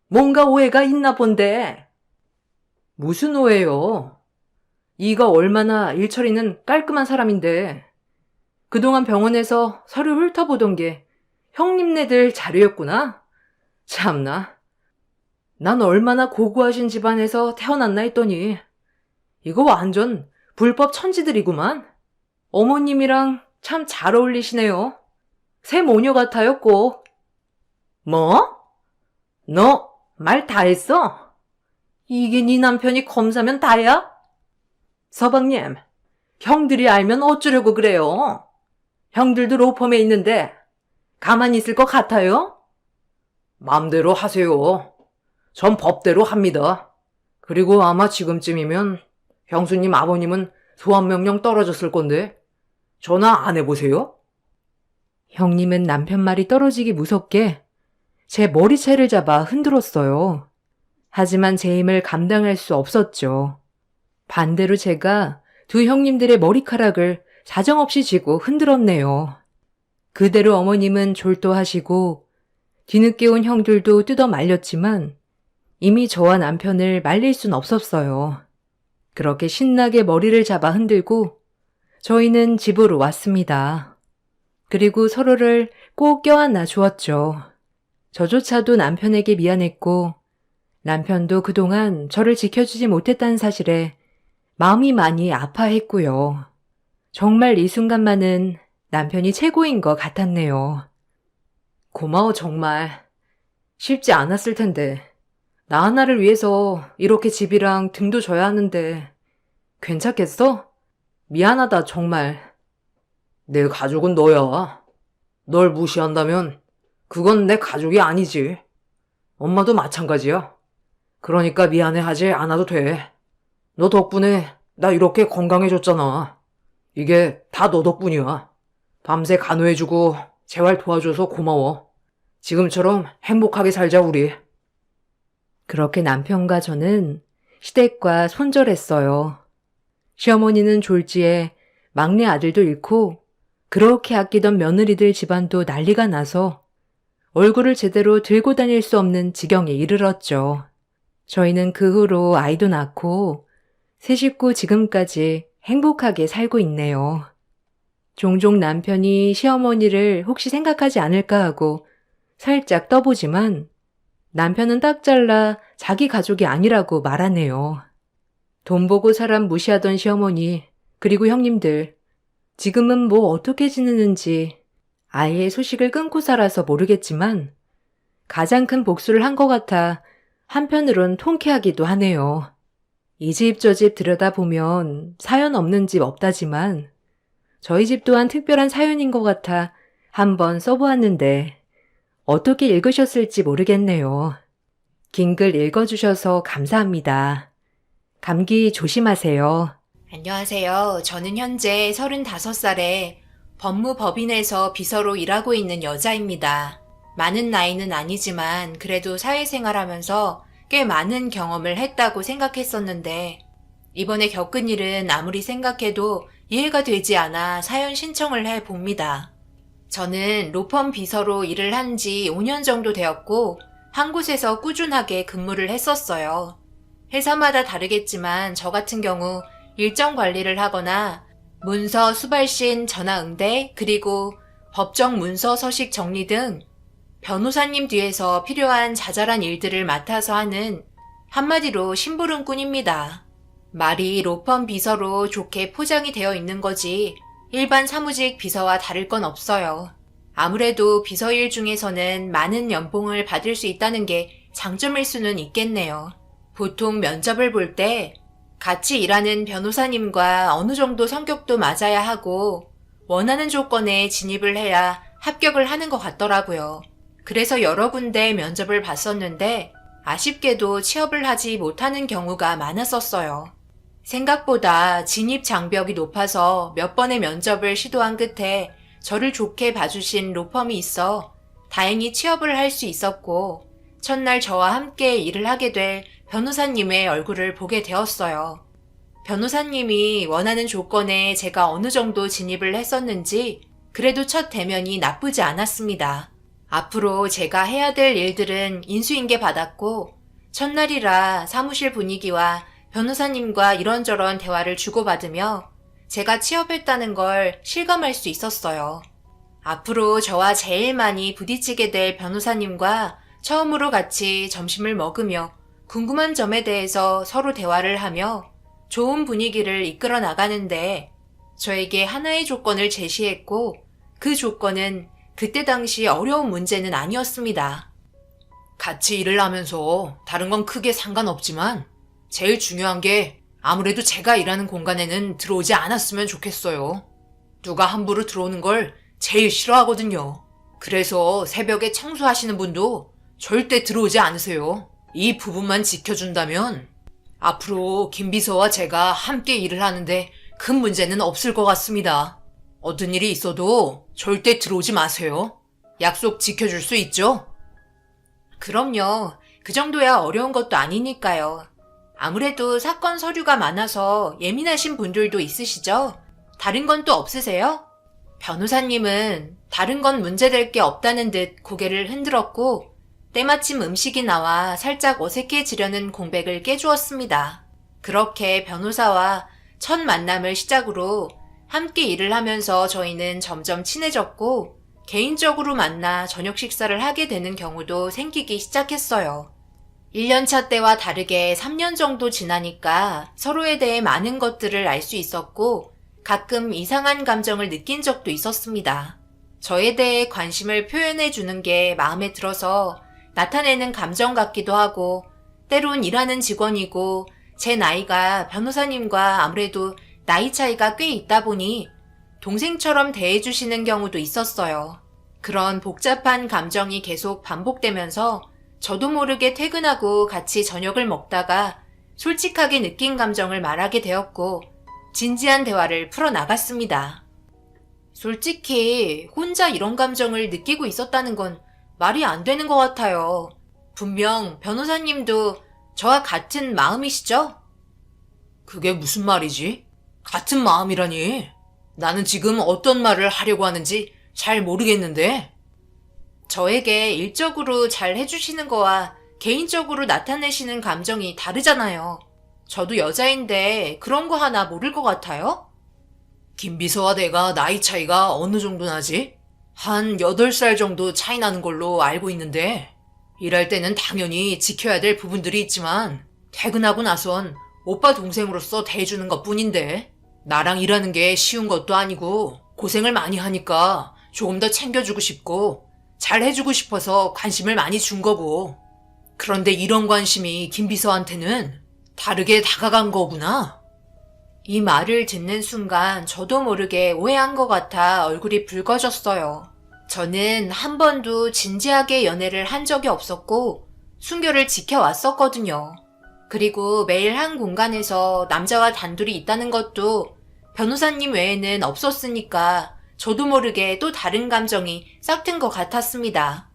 뭔가 오해가 있나 본데. 무슨 오해요? 이가 얼마나 일처리는 깔끔한 사람인데 그동안 병원에서 서류 훑어보던 게 형님네들 자료였구나. 참나. 난 얼마나 고고하신 집안에서 태어났나 했더니 이거 완전 불법 천지들이구만. 어머님이랑 참 잘 어울리시네요. 새 모녀 같아요, 꼭. 뭐? 너 말 다 했어? 이게 네 남편이 검사면 다야? 서방님, 형들이 알면 어쩌려고 그래요? 형들도 로펌에 있는데 가만히 있을 것 같아요? 맘대로 하세요. 전 법대로 합니다. 그리고 아마 지금쯤이면 형수님 아버님은 소환명령 떨어졌을 건데 전화 안 해보세요? 형님은 남편 말이 떨어지기 무섭게 제 머리채를 잡아 흔들었어요. 하지만 제 힘을 감당할 수 없었죠. 반대로 제가 두 형님들의 머리카락을 사정없이 쥐고 흔들었네요. 그대로 어머님은 졸도하시고 뒤늦게 온 형들도 뜯어 말렸지만 이미 저와 남편을 말릴 순 없었어요. 그렇게 신나게 머리를 잡아 흔들고 저희는 집으로 왔습니다. 그리고 서로를 꼭 껴안아 주었죠. 저조차도 남편에게 미안했고 남편도 그동안 저를 지켜주지 못했다는 사실에 마음이 많이 아파했고요. 정말 이 순간만은 남편이 최고인 것 같았네요. 고마워, 정말. 쉽지 않았을 텐데. 나 하나를 위해서 이렇게 집이랑 등도 져야 하는데 괜찮겠어? 미안하다, 정말. 내 가족은 너야. 널 무시한다면 그건 내 가족이 아니지. 엄마도 마찬가지야. 그러니까 미안해하지 않아도 돼. 너 덕분에 나 이렇게 건강해졌잖아. 이게 다 너 덕분이야. 밤새 간호해주고 재활 도와줘서 고마워. 지금처럼 행복하게 살자, 우리. 그렇게 남편과 저는 시댁과 손절했어요. 시어머니는 졸지에 막내 아들도 잃고 그렇게 아끼던 며느리들 집안도 난리가 나서 얼굴을 제대로 들고 다닐 수 없는 지경에 이르렀죠. 저희는 그 후로 아이도 낳고 세 식구 지금까지 행복하게 살고 있네요. 종종 남편이 시어머니를 혹시 생각하지 않을까 하고 살짝 떠보지만 남편은 딱 잘라 자기 가족이 아니라고 말하네요. 돈 보고 사람 무시하던 시어머니 그리고 형님들 지금은 뭐 어떻게 지내는지 아예 소식을 끊고 살아서 모르겠지만 가장 큰 복수를 한 것 같아 한편으론 통쾌하기도 하네요. 이 집 저 집 들여다보면 사연 없는 집 없다지만 저희 집 또한 특별한 사연인 것 같아 한번 써보았는데 어떻게 읽으셨을지 모르겠네요. 긴 글 읽어주셔서 감사합니다. 감기 조심하세요. 안녕하세요. 저는 현재 35살에 법무법인에서 비서로 일하고 있는 여자입니다. 많은 나이는 아니지만 그래도 사회생활하면서 꽤 많은 경험을 했다고 생각했었는데 이번에 겪은 일은 아무리 생각해도 이해가 되지 않아 사연 신청을 해봅니다. 저는 로펌 비서로 일을 한 지 5년 정도 되었고, 한 곳에서 꾸준하게 근무를 했었어요. 회사마다 다르겠지만 저 같은 경우 일정 관리를 하거나 문서 수발신, 전화 응대, 그리고 법정 문서 서식 정리 등 변호사님 뒤에서 필요한 자잘한 일들을 맡아서 하는 한마디로 심부름꾼입니다. 말이 로펌 비서로 좋게 포장이 되어 있는 거지 일반 사무직 비서와 다를 건 없어요. 아무래도 비서일 중에서는 많은 연봉을 받을 수 있다는 게 장점일 수는 있겠네요. 보통 면접을 볼 때 같이 일하는 변호사님과 어느 정도 성격도 맞아야 하고 원하는 조건에 진입을 해야 합격을 하는 것 같더라고요. 그래서 여러 군데 면접을 봤었는데 아쉽게도 취업을 하지 못하는 경우가 많았었어요. 생각보다 진입 장벽이 높아서 몇 번의 면접을 시도한 끝에 저를 좋게 봐주신 로펌이 있어 다행히 취업을 할 수 있었고 첫날 저와 함께 일을 하게 될 변호사님의 얼굴을 보게 되었어요. 변호사님이 원하는 조건에 제가 어느 정도 진입을 했었는지 그래도 첫 대면이 나쁘지 않았습니다. 앞으로 제가 해야 될 일들은 인수인계 받았고 첫날이라 사무실 분위기와 변호사님과 이런저런 대화를 주고받으며 제가 취업했다는 걸 실감할 수 있었어요. 앞으로 저와 제일 많이 부딪히게 될 변호사님과 처음으로 같이 점심을 먹으며 궁금한 점에 대해서 서로 대화를 하며 좋은 분위기를 이끌어 나가는데 저에게 하나의 조건을 제시했고 그 조건은 그때 당시 어려운 문제는 아니었습니다. 같이 일을 하면서 다른 건 크게 상관없지만 제일 중요한 게 아무래도 제가 일하는 공간에는 들어오지 않았으면 좋겠어요. 누가 함부로 들어오는 걸 제일 싫어하거든요. 그래서 새벽에 청소하시는 분도 절대 들어오지 않으세요. 이 부분만 지켜준다면 앞으로 김 비서와 제가 함께 일을 하는데 큰 문제는 없을 것 같습니다. 어떤 일이 있어도 절대 들어오지 마세요. 약속 지켜줄 수 있죠? 그럼요. 그 정도야 어려운 것도 아니니까요. 아무래도 사건 서류가 많아서 예민하신 분들도 있으시죠? 다른 건 또 없으세요? 변호사님은 다른 건 문제될 게 없다는 듯 고개를 흔들었고 때마침 음식이 나와 살짝 어색해지려는 공백을 깨주었습니다. 그렇게 변호사와 첫 만남을 시작으로 함께 일을 하면서 저희는 점점 친해졌고 개인적으로 만나 저녁 식사를 하게 되는 경우도 생기기 시작했어요. 1년차 때와 다르게 3년 정도 지나니까 서로에 대해 많은 것들을 알 수 있었고 가끔 이상한 감정을 느낀 적도 있었습니다. 저에 대해 관심을 표현해 주는 게 마음에 들어서 나타내는 감정 같기도 하고 때론 일하는 직원이고 제 나이가 변호사님과 아무래도 나이 차이가 꽤 있다 보니 동생처럼 대해주시는 경우도 있었어요. 그런 복잡한 감정이 계속 반복되면서 저도 모르게 퇴근하고 같이 저녁을 먹다가 솔직하게 느낀 감정을 말하게 되었고 진지한 대화를 풀어나갔습니다. 솔직히 혼자 이런 감정을 느끼고 있었다는 건 말이 안 되는 것 같아요. 분명 변호사님도 저와 같은 마음이시죠? 그게 무슨 말이지? 같은 마음이라니? 나는 지금 어떤 말을 하려고 하는지 잘 모르겠는데? 저에게 일적으로 잘 해주시는 거와 개인적으로 나타내시는 감정이 다르잖아요. 저도 여자인데 그런 거 하나 모를 것 같아요? 김 비서와 내가 나이 차이가 어느 정도 나지? 한 8살 정도 차이 나는 걸로 알고 있는데 일할 때는 당연히 지켜야 될 부분들이 있지만 퇴근하고 나선 오빠 동생으로서 대해주는 것 뿐인데 나랑 일하는 게 쉬운 것도 아니고 고생을 많이 하니까 조금 더 챙겨주고 싶고 잘 해주고 싶어서 관심을 많이 준 거고 그런데 이런 관심이 김 비서한테는 다르게 다가간 거구나. 이 말을 듣는 순간 저도 모르게 오해한 것 같아 얼굴이 붉어졌어요. 저는 한 번도 진지하게 연애를 한 적이 없었고 순결을 지켜왔었거든요. 그리고 매일 한 공간에서 남자와 단둘이 있다는 것도 변호사님 외에는 없었으니까 저도 모르게 또 다른 감정이 싹튼 것 같았습니다.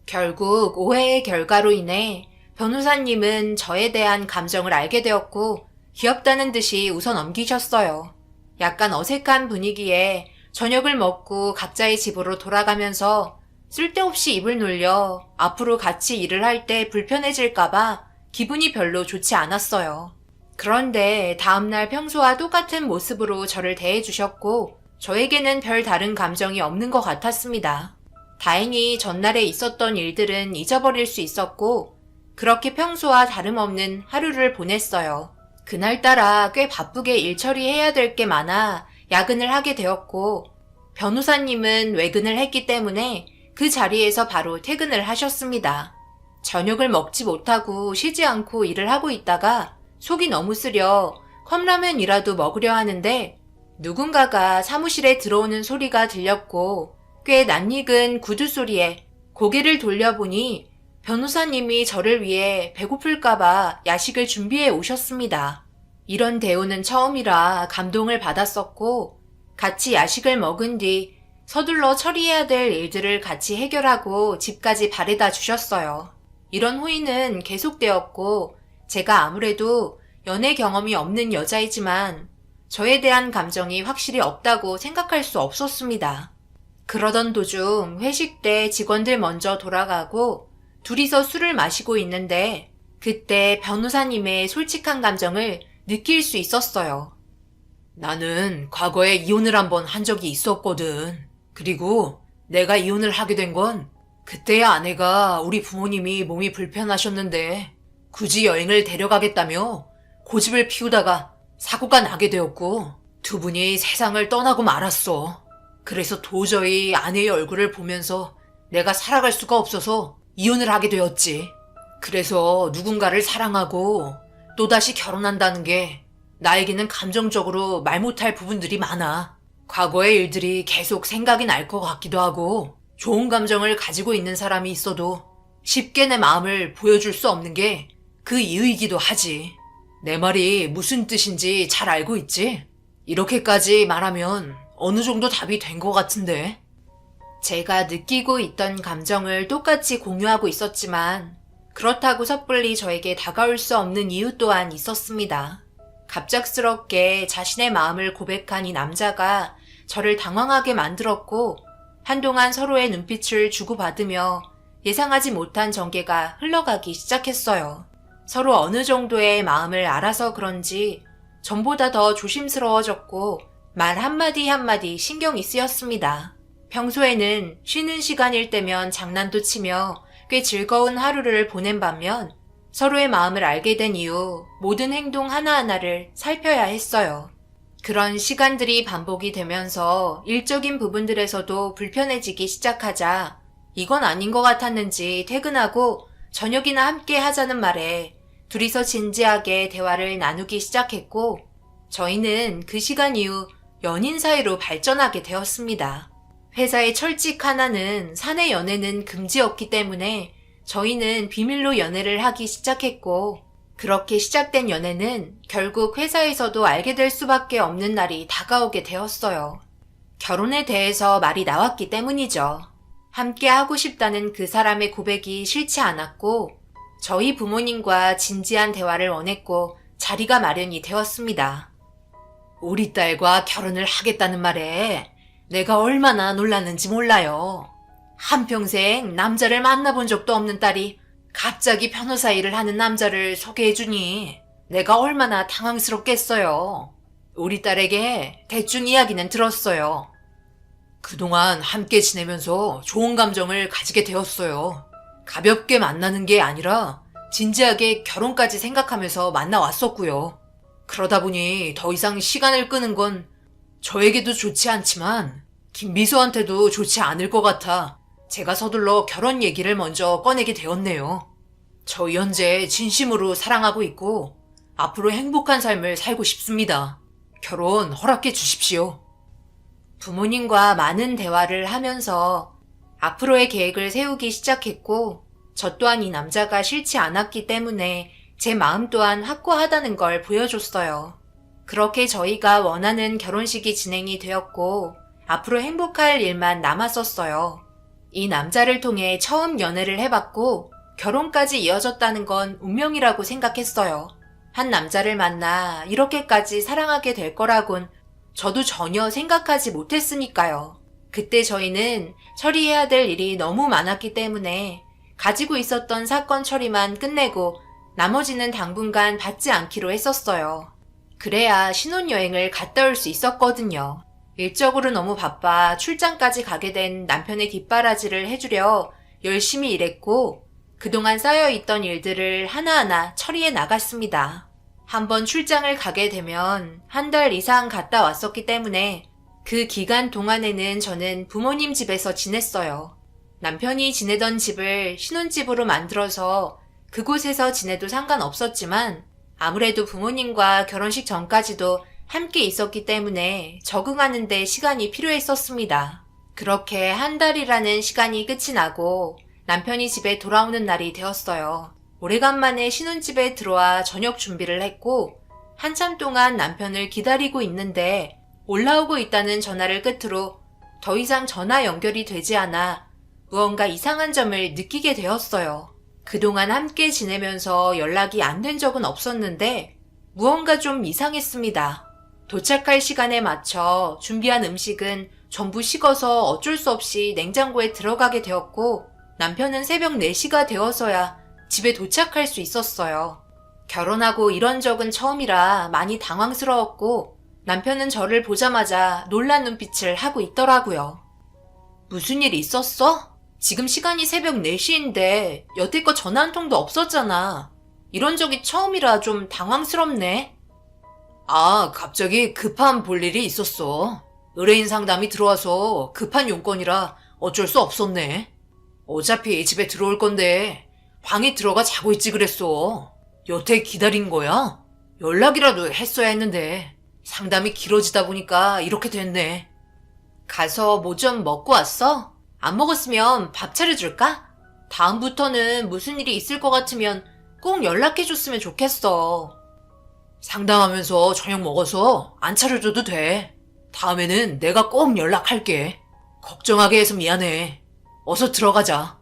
결국 오해의 결과로 인해 변호사님은 저에 대한 감정을 알게 되었고 귀엽다는 듯이 웃어 넘기셨어요. 약간 어색한 분위기에 저녁을 먹고 각자의 집으로 돌아가면서 쓸데없이 입을 놀려 앞으로 같이 일을 할 때 불편해질까봐 기분이 별로 좋지 않았어요. 그런데 다음날 평소와 똑같은 모습으로 저를 대해주셨고 저에게는 별 다른 감정이 없는 것 같았습니다. 다행히 전날에 있었던 일들은 잊어버릴 수 있었고 그렇게 평소와 다름없는 하루를 보냈어요. 그날따라 꽤 바쁘게 일 처리해야 될 게 많아 야근을 하게 되었고 변호사님은 외근을 했기 때문에 그 자리에서 바로 퇴근을 하셨습니다. 저녁을 먹지 못하고 쉬지 않고 일을 하고 있다가 속이 너무 쓰려 컵라면이라도 먹으려 하는데 누군가가 사무실에 들어오는 소리가 들렸고 꽤 낯익은 구두 소리에 고개를 돌려보니 변호사님이 저를 위해 배고플까봐 야식을 준비해 오셨습니다. 이런 대우는 처음이라 감동을 받았었고 같이 야식을 먹은 뒤 서둘러 처리해야 될 일들을 같이 해결하고 집까지 바래다 주셨어요. 이런 호의는 계속되었고 제가 아무래도 연애 경험이 없는 여자이지만 저에 대한 감정이 확실히 없다고 생각할 수 없었습니다. 그러던 도중 회식 때 직원들 먼저 돌아가고 둘이서 술을 마시고 있는데 그때 변호사님의 솔직한 감정을 느낄 수 있었어요. 나는 과거에 이혼을 한번 한 적이 있었거든. 그리고 내가 이혼을 하게 된 건 그때야 아내가 우리 부모님이 몸이 불편하셨는데 굳이 여행을 데려가겠다며 고집을 피우다가 사고가 나게 되었고 두 분이 세상을 떠나고 말았어. 그래서 도저히 아내의 얼굴을 보면서 내가 살아갈 수가 없어서 이혼을 하게 되었지. 그래서 누군가를 사랑하고 또다시 결혼한다는 게 나에게는 감정적으로 말 못할 부분들이 많아. 과거의 일들이 계속 생각이 날 것 같기도 하고 좋은 감정을 가지고 있는 사람이 있어도 쉽게 내 마음을 보여줄 수 없는 게 그 이유이기도 하지. 내 말이 무슨 뜻인지 잘 알고 있지? 이렇게까지 말하면 어느 정도 답이 된 것 같은데. 제가 느끼고 있던 감정을 똑같이 공유하고 있었지만 그렇다고 섣불리 저에게 다가올 수 없는 이유 또한 있었습니다. 갑작스럽게 자신의 마음을 고백한 이 남자가 저를 당황하게 만들었고 한동안 서로의 눈빛을 주고받으며 예상하지 못한 전개가 흘러가기 시작했어요. 서로 어느 정도의 마음을 알아서 그런지 전보다 더 조심스러워졌고 말 한마디 한마디 신경이 쓰였습니다. 평소에는 쉬는 시간일 때면 장난도 치며 꽤 즐거운 하루를 보낸 반면 서로의 마음을 알게 된 이후 모든 행동 하나하나를 살펴야 했어요. 그런 시간들이 반복이 되면서 일적인 부분들에서도 불편해지기 시작하자 이건 아닌 것 같았는지 퇴근하고 저녁이나 함께 하자는 말에 둘이서 진지하게 대화를 나누기 시작했고 저희는 그 시간 이후 연인 사이로 발전하게 되었습니다. 회사의 철칙 하나는 사내 연애는 금지였기 때문에 저희는 비밀로 연애를 하기 시작했고 그렇게 시작된 연애는 결국 회사에서도 알게 될 수밖에 없는 날이 다가오게 되었어요. 결혼에 대해서 말이 나왔기 때문이죠. 함께 하고 싶다는 그 사람의 고백이 싫지 않았고 저희 부모님과 진지한 대화를 원했고 자리가 마련이 되었습니다. 우리 딸과 결혼을 하겠다는 말에 내가 얼마나 놀랐는지 몰라요. 한평생 남자를 만나본 적도 없는 딸이 갑자기 변호사 일을 하는 남자를 소개해주니 내가 얼마나 당황스럽겠어요. 우리 딸에게 대충 이야기는 들었어요. 그동안 함께 지내면서 좋은 감정을 가지게 되었어요. 가볍게 만나는 게 아니라 진지하게 결혼까지 생각하면서 만나왔었고요. 그러다 보니 더 이상 시간을 끄는 건 저에게도 좋지 않지만 김비서한테도 좋지 않을 것 같아 제가 서둘러 결혼 얘기를 먼저 꺼내게 되었네요. 저희 현재 진심으로 사랑하고 있고 앞으로 행복한 삶을 살고 싶습니다. 결혼 허락해 주십시오. 부모님과 많은 대화를 하면서 앞으로의 계획을 세우기 시작했고 저 또한 이 남자가 싫지 않았기 때문에 제 마음 또한 확고하다는 걸 보여줬어요. 그렇게 저희가 원하는 결혼식이 진행이 되었고 앞으로 행복할 일만 남았었어요. 이 남자를 통해 처음 연애를 해봤고 결혼까지 이어졌다는 건 운명이라고 생각했어요. 한 남자를 만나 이렇게까지 사랑하게 될 거라곤 저도 전혀 생각하지 못했으니까요. 그때 저희는 처리해야 될 일이 너무 많았기 때문에 가지고 있었던 사건 처리만 끝내고 나머지는 당분간 받지 않기로 했었어요. 그래야 신혼여행을 갔다 올 수 있었거든요. 일적으로 너무 바빠 출장까지 가게 된 남편의 뒷바라지를 해주려 열심히 일했고 그동안 쌓여있던 일들을 하나하나 처리해 나갔습니다. 한번 출장을 가게 되면 한 달 이상 갔다 왔었기 때문에 그 기간 동안에는 저는 부모님 집에서 지냈어요. 남편이 지내던 집을 신혼집으로 만들어서 그곳에서 지내도 상관없었지만 아무래도 부모님과 결혼식 전까지도 함께 있었기 때문에 적응하는 데 시간이 필요했었습니다. 그렇게 한 달이라는 시간이 끝이 나고 남편이 집에 돌아오는 날이 되었어요. 오래간만에 신혼집에 들어와 저녁 준비를 했고 한참 동안 남편을 기다리고 있는데 올라오고 있다는 전화를 끝으로 더 이상 전화 연결이 되지 않아 무언가 이상한 점을 느끼게 되었어요. 그동안 함께 지내면서 연락이 안 된 적은 없었는데 무언가 좀 이상했습니다. 도착할 시간에 맞춰 준비한 음식은 전부 식어서 어쩔 수 없이 냉장고에 들어가게 되었고 남편은 새벽 4시가 되어서야 집에 도착할 수 있었어요. 결혼하고 이런 적은 처음이라 많이 당황스러웠고 남편은 저를 보자마자 놀란 눈빛을 하고 있더라고요. 무슨 일 있었어? 지금 시간이 새벽 4시인데 여태껏 전화 한 통도 없었잖아. 이런 적이 처음이라 좀 당황스럽네. 아, 갑자기 급한 볼일이 있었어. 의뢰인 상담이 들어와서 급한 용건이라 어쩔 수 없었네. 어차피 집에 들어올 건데 방에 들어가 자고 있지 그랬어. 여태 기다린 거야? 연락이라도 했어야 했는데 상담이 길어지다 보니까 이렇게 됐네. 가서 뭐 좀 먹고 왔어? 안 먹었으면 밥 차려줄까? 다음부터는 무슨 일이 있을 것 같으면 꼭 연락해줬으면 좋겠어. 상담하면서 저녁 먹어서 안 차려줘도 돼. 다음에는 내가 꼭 연락할게. 걱정하게 해서 미안해. 어서 들어가자.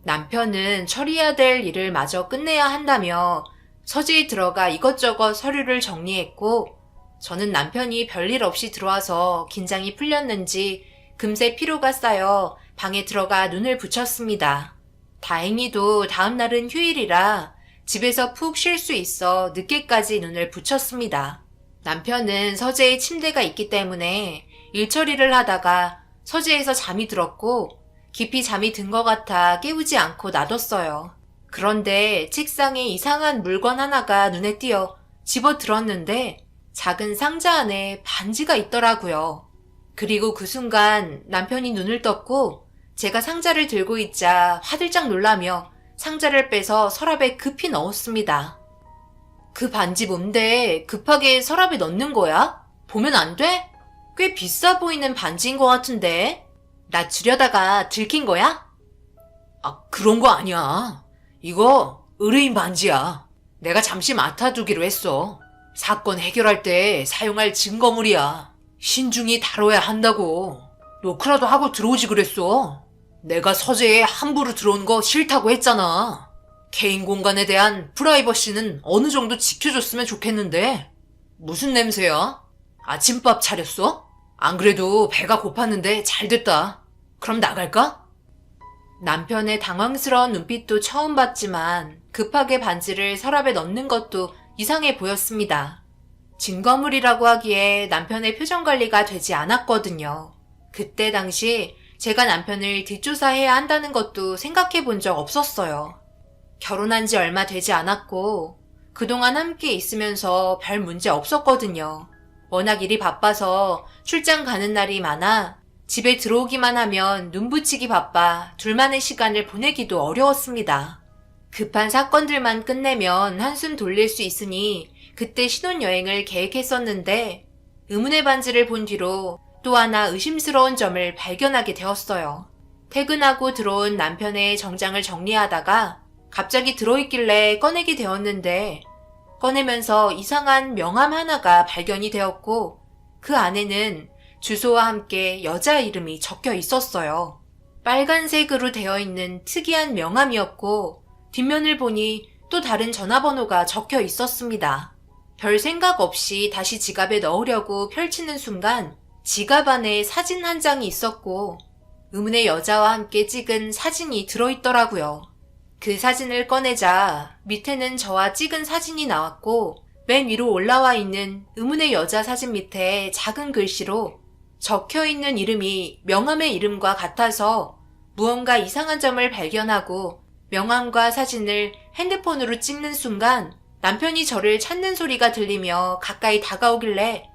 남편은 처리해야 될 일을 마저 끝내야 한다며 서재에 들어가 이것저것 서류를 정리했고 저는 남편이 별일 없이 들어와서 긴장이 풀렸는지 금세 피로가 쌓여 방에 들어가 눈을 붙였습니다. 다행히도 다음 날은 휴일이라 집에서 푹 쉴 수 있어 늦게까지 눈을 붙였습니다. 남편은 서재에 침대가 있기 때문에 일 처리를 하다가 서재에서 잠이 들었고 깊이 잠이 든 것 같아 깨우지 않고 놔뒀어요. 그런데 책상에 이상한 물건 하나가 눈에 띄어 집어 들었는데 작은 상자 안에 반지가 있더라고요. 그리고 그 순간 남편이 눈을 떴고 제가 상자를 들고 있자 화들짝 놀라며 상자를 빼서 서랍에 급히 넣었습니다. 그 반지 뭔데 급하게 서랍에 넣는 거야? 보면 안 돼? 꽤 비싸 보이는 반지인 것 같은데? 나 주려다가 들킨 거야? 아, 그런 거 아니야. 이거 의뢰인 반지야. 내가 잠시 맡아두기로 했어. 사건 해결할 때 사용할 증거물이야. 신중히 다뤄야 한다고. 노크라도 하고 들어오지 그랬어. 내가 서재에 함부로 들어온 거 싫다고 했잖아. 개인 공간에 대한 프라이버시는 어느 정도 지켜줬으면 좋겠는데. 무슨 냄새야? 아침밥 차렸어? 안 그래도 배가 고팠는데 잘 됐다. 그럼 나갈까? 남편의 당황스러운 눈빛도 처음 봤지만 급하게 반지를 서랍에 넣는 것도 이상해 보였습니다. 증거물이라고 하기에 남편의 표정 관리가 되지 않았거든요. 그때 당시 제가 남편을 뒷조사해야 한다는 것도 생각해 본 적 없었어요. 결혼한 지 얼마 되지 않았고 그동안 함께 있으면서 별 문제 없었거든요. 워낙 일이 바빠서 출장 가는 날이 많아 집에 들어오기만 하면 눈 붙이기 바빠 둘만의 시간을 보내기도 어려웠습니다. 급한 사건들만 끝내면 한숨 돌릴 수 있으니 그때 신혼여행을 계획했었는데 의문의 반지를 본 뒤로 또 하나 의심스러운 점을 발견하게 되었어요. 퇴근하고 들어온 남편의 정장을 정리하다가 갑자기 들어있길래 꺼내게 되었는데 꺼내면서 이상한 명함 하나가 발견이 되었고 그 안에는 주소와 함께 여자 이름이 적혀 있었어요. 빨간색으로 되어 있는 특이한 명함이었고 뒷면을 보니 또 다른 전화번호가 적혀 있었습니다. 별 생각 없이 다시 지갑에 넣으려고 펼치는 순간 지갑 안에 사진 한 장이 있었고 의문의 여자와 함께 찍은 사진이 들어있더라고요. 그 사진을 꺼내자 밑에는 저와 찍은 사진이 나왔고 맨 위로 올라와 있는 의문의 여자 사진 밑에 작은 글씨로 적혀있는 이름이 명함의 이름과 같아서 무언가 이상한 점을 발견하고 명함과 사진을 핸드폰으로 찍는 순간 남편이 저를 찾는 소리가 들리며 가까이 다가오길래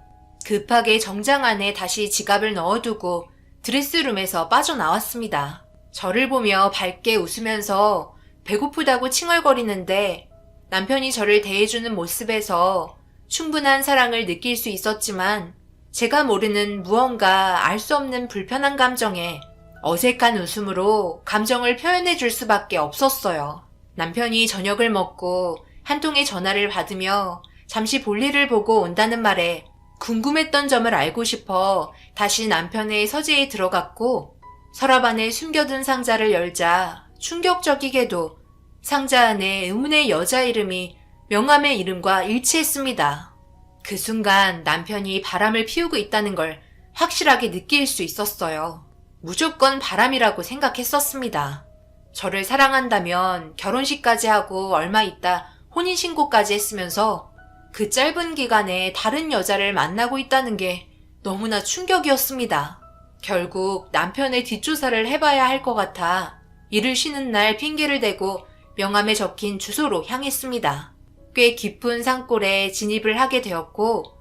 급하게 정장 안에 다시 지갑을 넣어두고 드레스룸에서 빠져나왔습니다. 저를 보며 밝게 웃으면서 배고프다고 칭얼거리는데 남편이 저를 대해주는 모습에서 충분한 사랑을 느낄 수 있었지만 제가 모르는 무언가 알 수 없는 불편한 감정에 어색한 웃음으로 감정을 표현해 줄 수밖에 없었어요. 남편이 저녁을 먹고 한 통의 전화를 받으며 잠시 볼일을 보고 온다는 말에 궁금했던 점을 알고 싶어 다시 남편의 서재에 들어갔고 서랍 안에 숨겨둔 상자를 열자 충격적이게도 상자 안에 의문의 여자 이름이 명함의 이름과 일치했습니다. 그 순간 남편이 바람을 피우고 있다는 걸 확실하게 느낄 수 있었어요. 무조건 바람이라고 생각했었습니다. 저를 사랑한다면 결혼식까지 하고 얼마 있다 혼인신고까지 했으면서 그 짧은 기간에 다른 여자를 만나고 있다는 게 너무나 충격이었습니다. 결국 남편의 뒷조사를 해봐야 할 것 같아 일을 쉬는 날 핑계를 대고 명함에 적힌 주소로 향했습니다. 꽤 깊은 산골에 진입을 하게 되었고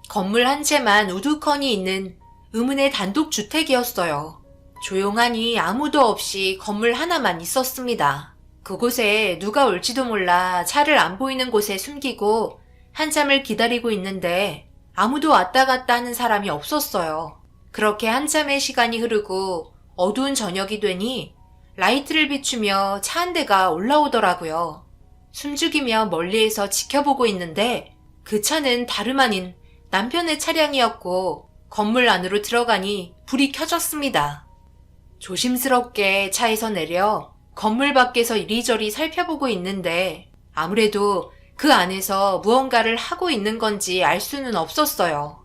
건물 한 채만 우두커니 있는 의문의 단독주택이었어요. 조용하니 아무도 없이 건물 하나만 있었습니다. 그곳에 누가 올지도 몰라 차를 안 보이는 곳에 숨기고 한참을 기다리고 있는데 아무도 왔다 갔다 하는 사람이 없었어요. 그렇게 한참의 시간이 흐르고 어두운 저녁이 되니 라이트를 비추며 차 한 대가 올라오더라고요. 숨죽이며 멀리에서 지켜보고 있는데 그 차는 다름 아닌 남편의 차량이었고 건물 안으로 들어가니 불이 켜졌습니다. 조심스럽게 차에서 내려 건물 밖에서 이리저리 살펴보고 있는데 아무래도 그 안에서 무언가를 하고 있는 건지 알 수는 없었어요.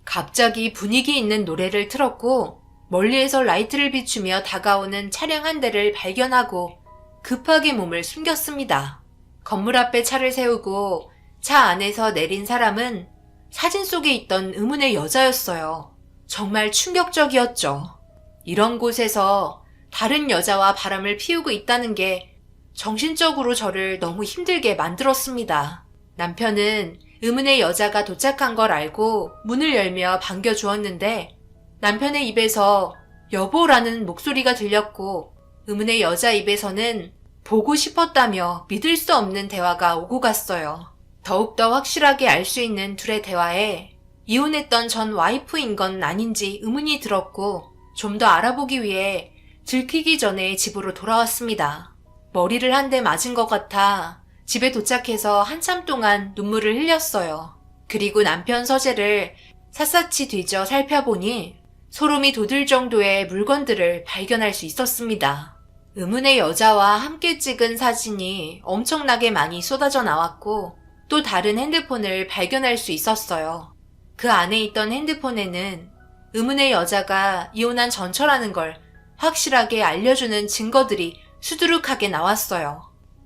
갑자기 분위기 있는 노래를 틀었고 멀리에서 라이트를 비추며 다가오는 차량 한 대를 발견하고 급하게 몸을 숨겼습니다. 건물 앞에 차를 세우고 차 안에서 내린 사람은 사진 속에 있던 의문의 여자였어요. 정말 충격적이었죠. 이런 곳에서 다른 여자와 바람을 피우고 있다는 게 정신적으로 저를 너무 힘들게 만들었습니다. 남편은 의문의 여자가 도착한 걸 알고 문을 열며 반겨주었는데 남편의 입에서 여보라는 목소리가 들렸고 의문의 여자 입에서는 보고 싶었다며 믿을 수 없는 대화가 오고 갔어요. 더욱더 확실하게 알 수 있는 둘의 대화에 이혼했던 전 와이프인 건 아닌지 의문이 들었고 좀 더 알아보기 위해 들키기 전에 집으로 돌아왔습니다. 머리를 한 대 맞은 것 같아 집에 도착해서 한참 동안 눈물을 흘렸어요. 그리고 남편 서재를 샅샅이 뒤져 살펴보니 소름이 돋을 정도의 물건들을 발견할 수 있었습니다. 의문의 여자와 함께 찍은 사진이 엄청나게 많이 쏟아져 나왔고 또 다른 핸드폰을 발견할 수 있었어요. 그 안에 있던 핸드폰에는 의문의 여자가 이혼한 전처라는 걸 확실하게 알려주는 증거들이 수두룩하게 나왔어요.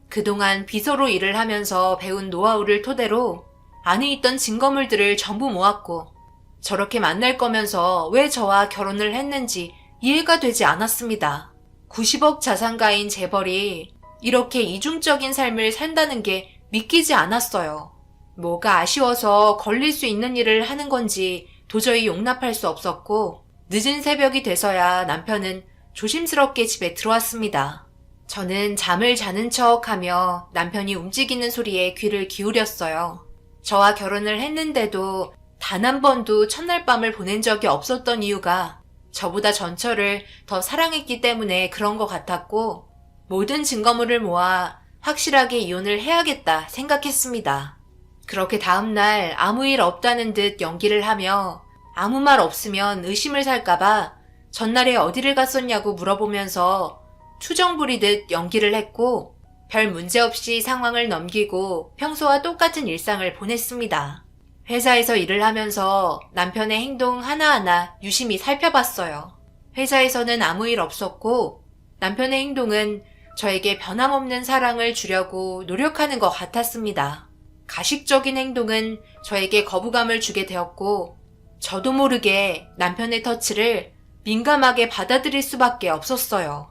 그동안 비서로 일을 하면서 배운 노하우를 토대로 안에 있던 증거물들을 전부 모았고 저렇게 만날 거면서 왜 저와 결혼을 했는지 이해가 되지 않았습니다. 90억 자산가인 재벌이 이렇게 이중적인 삶을 산다는 게 믿기지 않았어요. 뭐가 아쉬워서 걸릴 수 있는 일을 하는 건지 도저히 용납할 수 없었고 늦은 새벽이 돼서야 남편은 조심스럽게 집에 들어왔습니다. 저는 잠을 자는 척하며 남편이 움직이는 소리에 귀를 기울였어요. 저와 결혼을 했는데도 단 한 번도 첫날 밤을 보낸 적이 없었던 이유가 저보다 전처를 더 사랑했기 때문에 그런 것 같았고 모든 증거물을 모아 확실하게 이혼을 해야겠다 생각했습니다. 그렇게 다음날 아무 일 없다는 듯 연기를 하며 아무 말 없으면 의심을 살까봐 전날에 어디를 갔었냐고 물어보면서 투정 부리듯 연기를 했고 별 문제 없이 상황을 넘기고 평소와 똑같은 일상을 보냈습니다. 회사에서 일을 하면서 남편의 행동 하나하나 유심히 살펴봤어요. 회사에서는 아무 일 없었고 남편의 행동은 저에게 변함없는 사랑을 주려고 노력하는 것 같았습니다. 가식적인 행동은 저에게 거부감을 주게 되었고 저도 모르게 남편의 터치를 민감하게 받아들일 수밖에 없었어요.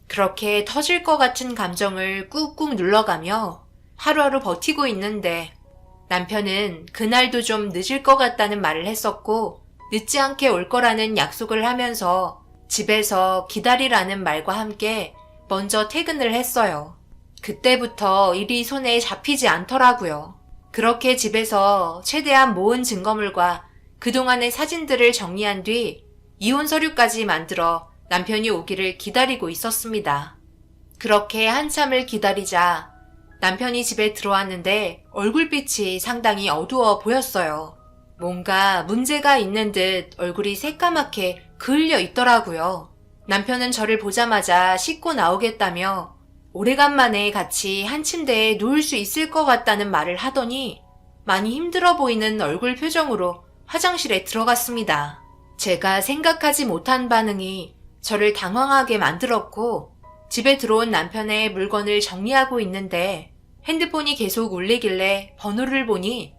그렇게 터질 것 같은 감정을 꾹꾹 눌러가며 하루하루 버티고 있는데 남편은 그날도 좀 늦을 것 같다는 말을 했었고 늦지 않게 올 거라는 약속을 하면서 집에서 기다리라는 말과 함께 먼저 퇴근을 했어요. 그때부터 일이 손에 잡히지 않더라고요. 그렇게 집에서 최대한 모은 증거물과 그동안의 사진들을 정리한 뒤 이혼 서류까지 만들어 남편이 오기를 기다리고 있었습니다. 그렇게 한참을 기다리자 남편이 집에 들어왔는데 얼굴빛이 상당히 어두워 보였어요. 뭔가 문제가 있는 듯 얼굴이 새까맣게 그을려 있더라고요. 남편은 저를 보자마자 씻고 나오겠다며 오래간만에 같이 한 침대에 누울 수 있을 것 같다는 말을 하더니 많이 힘들어 보이는 얼굴 표정으로 화장실에 들어갔습니다. 제가 생각하지 못한 반응이 저를 당황하게 만들었고 집에 들어온 남편의 물건을 정리하고 있는데 핸드폰이 계속 울리길래 번호를 보니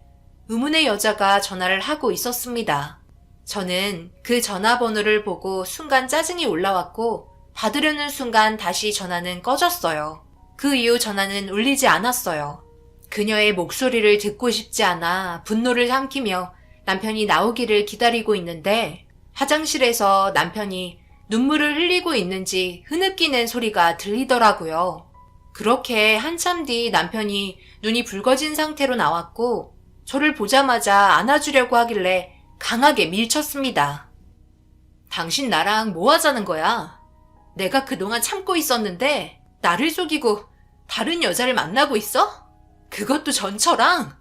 의문의 여자가 전화를 하고 있었습니다. 저는 그 전화번호를 보고 순간 짜증이 올라왔고 받으려는 순간 다시 전화는 꺼졌어요. 그 이후 전화는 울리지 않았어요. 그녀의 목소리를 듣고 싶지 않아 분노를 삼키며 남편이 나오기를 기다리고 있는데 화장실에서 남편이 눈물을 흘리고 있는지 흐느끼는 소리가 들리더라고요. 그렇게 한참 뒤 남편이 눈이 붉어진 상태로 나왔고 저를 보자마자 안아주려고 하길래 강하게 밀쳤습니다. 당신 나랑 뭐 하자는 거야? 내가 그동안 참고 있었는데 나를 속이고 다른 여자를 만나고 있어? 그것도 전처랑?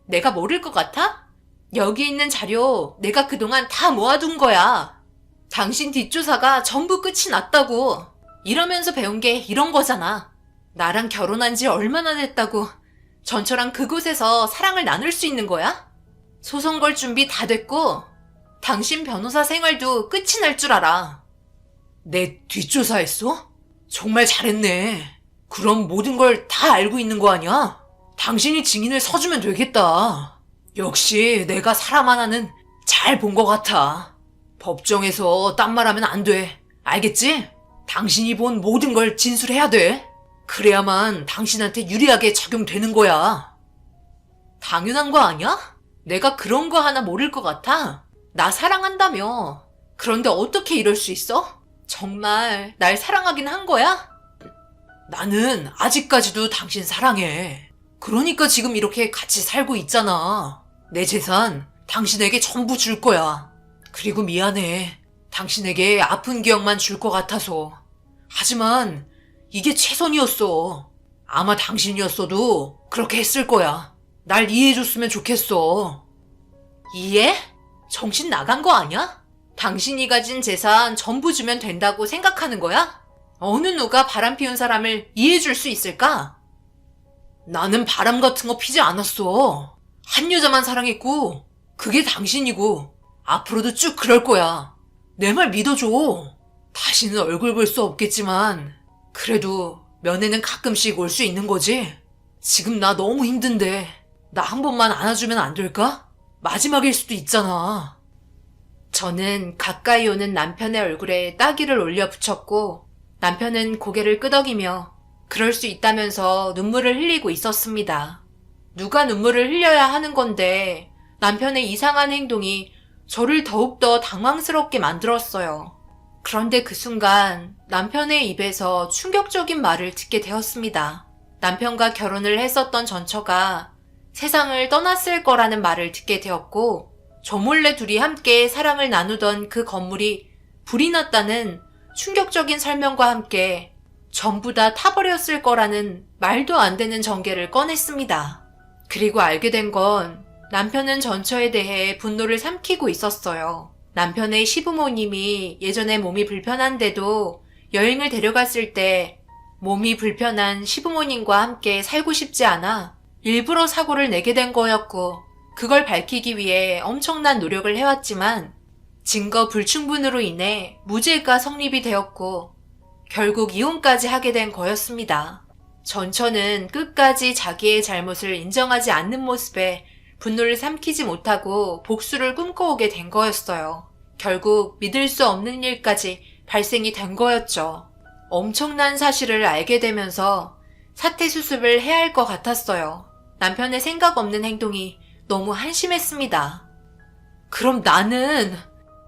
내가 모를 것 같아? 여기 있는 자료 내가 그동안 다 모아둔 거야. 당신 뒷조사가 전부 끝이 났다고. 이러면서 배운 게 이런 거잖아. 나랑 결혼한 지 얼마나 됐다고 전처랑 그곳에서 사랑을 나눌 수 있는 거야? 소송 걸 준비 다 됐고 당신 변호사 생활도 끝이 날 줄 알아. 내 뒷조사했어? 정말 잘했네. 그럼 모든 걸 다 알고 있는 거 아니야? 당신이 증인을 서주면 되겠다. 역시 내가 사람 하나는 잘 본 것 같아. 법정에서 딴 말하면 안 돼. 알겠지? 당신이 본 모든 걸 진술해야 돼. 그래야만 당신한테 유리하게 적용되는 거야. 당연한 거 아니야? 내가 그런 거 하나 모를 것 같아? 나 사랑한다며. 그런데 어떻게 이럴 수 있어? 정말 날 사랑하긴 한 거야? 나는 아직까지도 당신 사랑해. 그러니까 지금 이렇게 같이 살고 있잖아. 내 재산 당신에게 전부 줄 거야. 그리고 미안해. 당신에게 아픈 기억만 줄 것 같아서. 하지만 이게 최선이었어. 아마 당신이었어도 그렇게 했을 거야. 날 이해해줬으면 좋겠어. 이해? 정신 나간 거 아니야? 당신이 가진 재산 전부 주면 된다고 생각하는 거야? 어느 누가 바람 피운 사람을 이해해줄 수 있을까? 나는 바람 같은 거 피지 않았어. 한 여자만 사랑했고 그게 당신이고 앞으로도 쭉 그럴 거야. 내 말 믿어줘. 다시는 얼굴 볼 수 없겠지만 그래도 면회는 가끔씩 올 수 있는 거지? 지금 나 너무 힘든데 나 한 번만 안아주면 안 될까? 마지막일 수도 있잖아. 저는 가까이 오는 남편의 얼굴에 따귀를 올려 붙였고 남편은 고개를 끄덕이며 그럴 수 있다면서 눈물을 흘리고 있었습니다. 누가 눈물을 흘려야 하는 건데 남편의 이상한 행동이 저를 더욱더 당황스럽게 만들었어요. 그런데 그 순간 남편의 입에서 충격적인 말을 듣게 되었습니다. 남편과 결혼을 했었던 전처가 세상을 떠났을 거라는 말을 듣게 되었고 저 몰래 둘이 함께 사랑을 나누던 그 건물이 불이 났다는 충격적인 설명과 함께 전부 다 타버렸을 거라는 말도 안 되는 전개를 꺼냈습니다. 그리고 알게 된 건 남편은 전처에 대해 분노를 삼키고 있었어요. 남편의 시부모님이 예전에 몸이 불편한데도 여행을 데려갔을 때 몸이 불편한 시부모님과 함께 살고 싶지 않아 일부러 사고를 내게 된 거였고, 그걸 밝히기 위해 엄청난 노력을 해왔지만 증거 불충분으로 인해 무죄가 성립이 되었고 결국 이혼까지 하게 된 거였습니다. 전처는 끝까지 자기의 잘못을 인정하지 않는 모습에 분노를 삼키지 못하고 복수를 꿈꿔오게 된 거였어요. 결국 믿을 수 없는 일까지 발생이 된 거였죠. 엄청난 사실을 알게 되면서 사퇴 수습을 해야 할 것 같았어요. 남편의 생각 없는 행동이 너무 한심했습니다. 그럼 나는,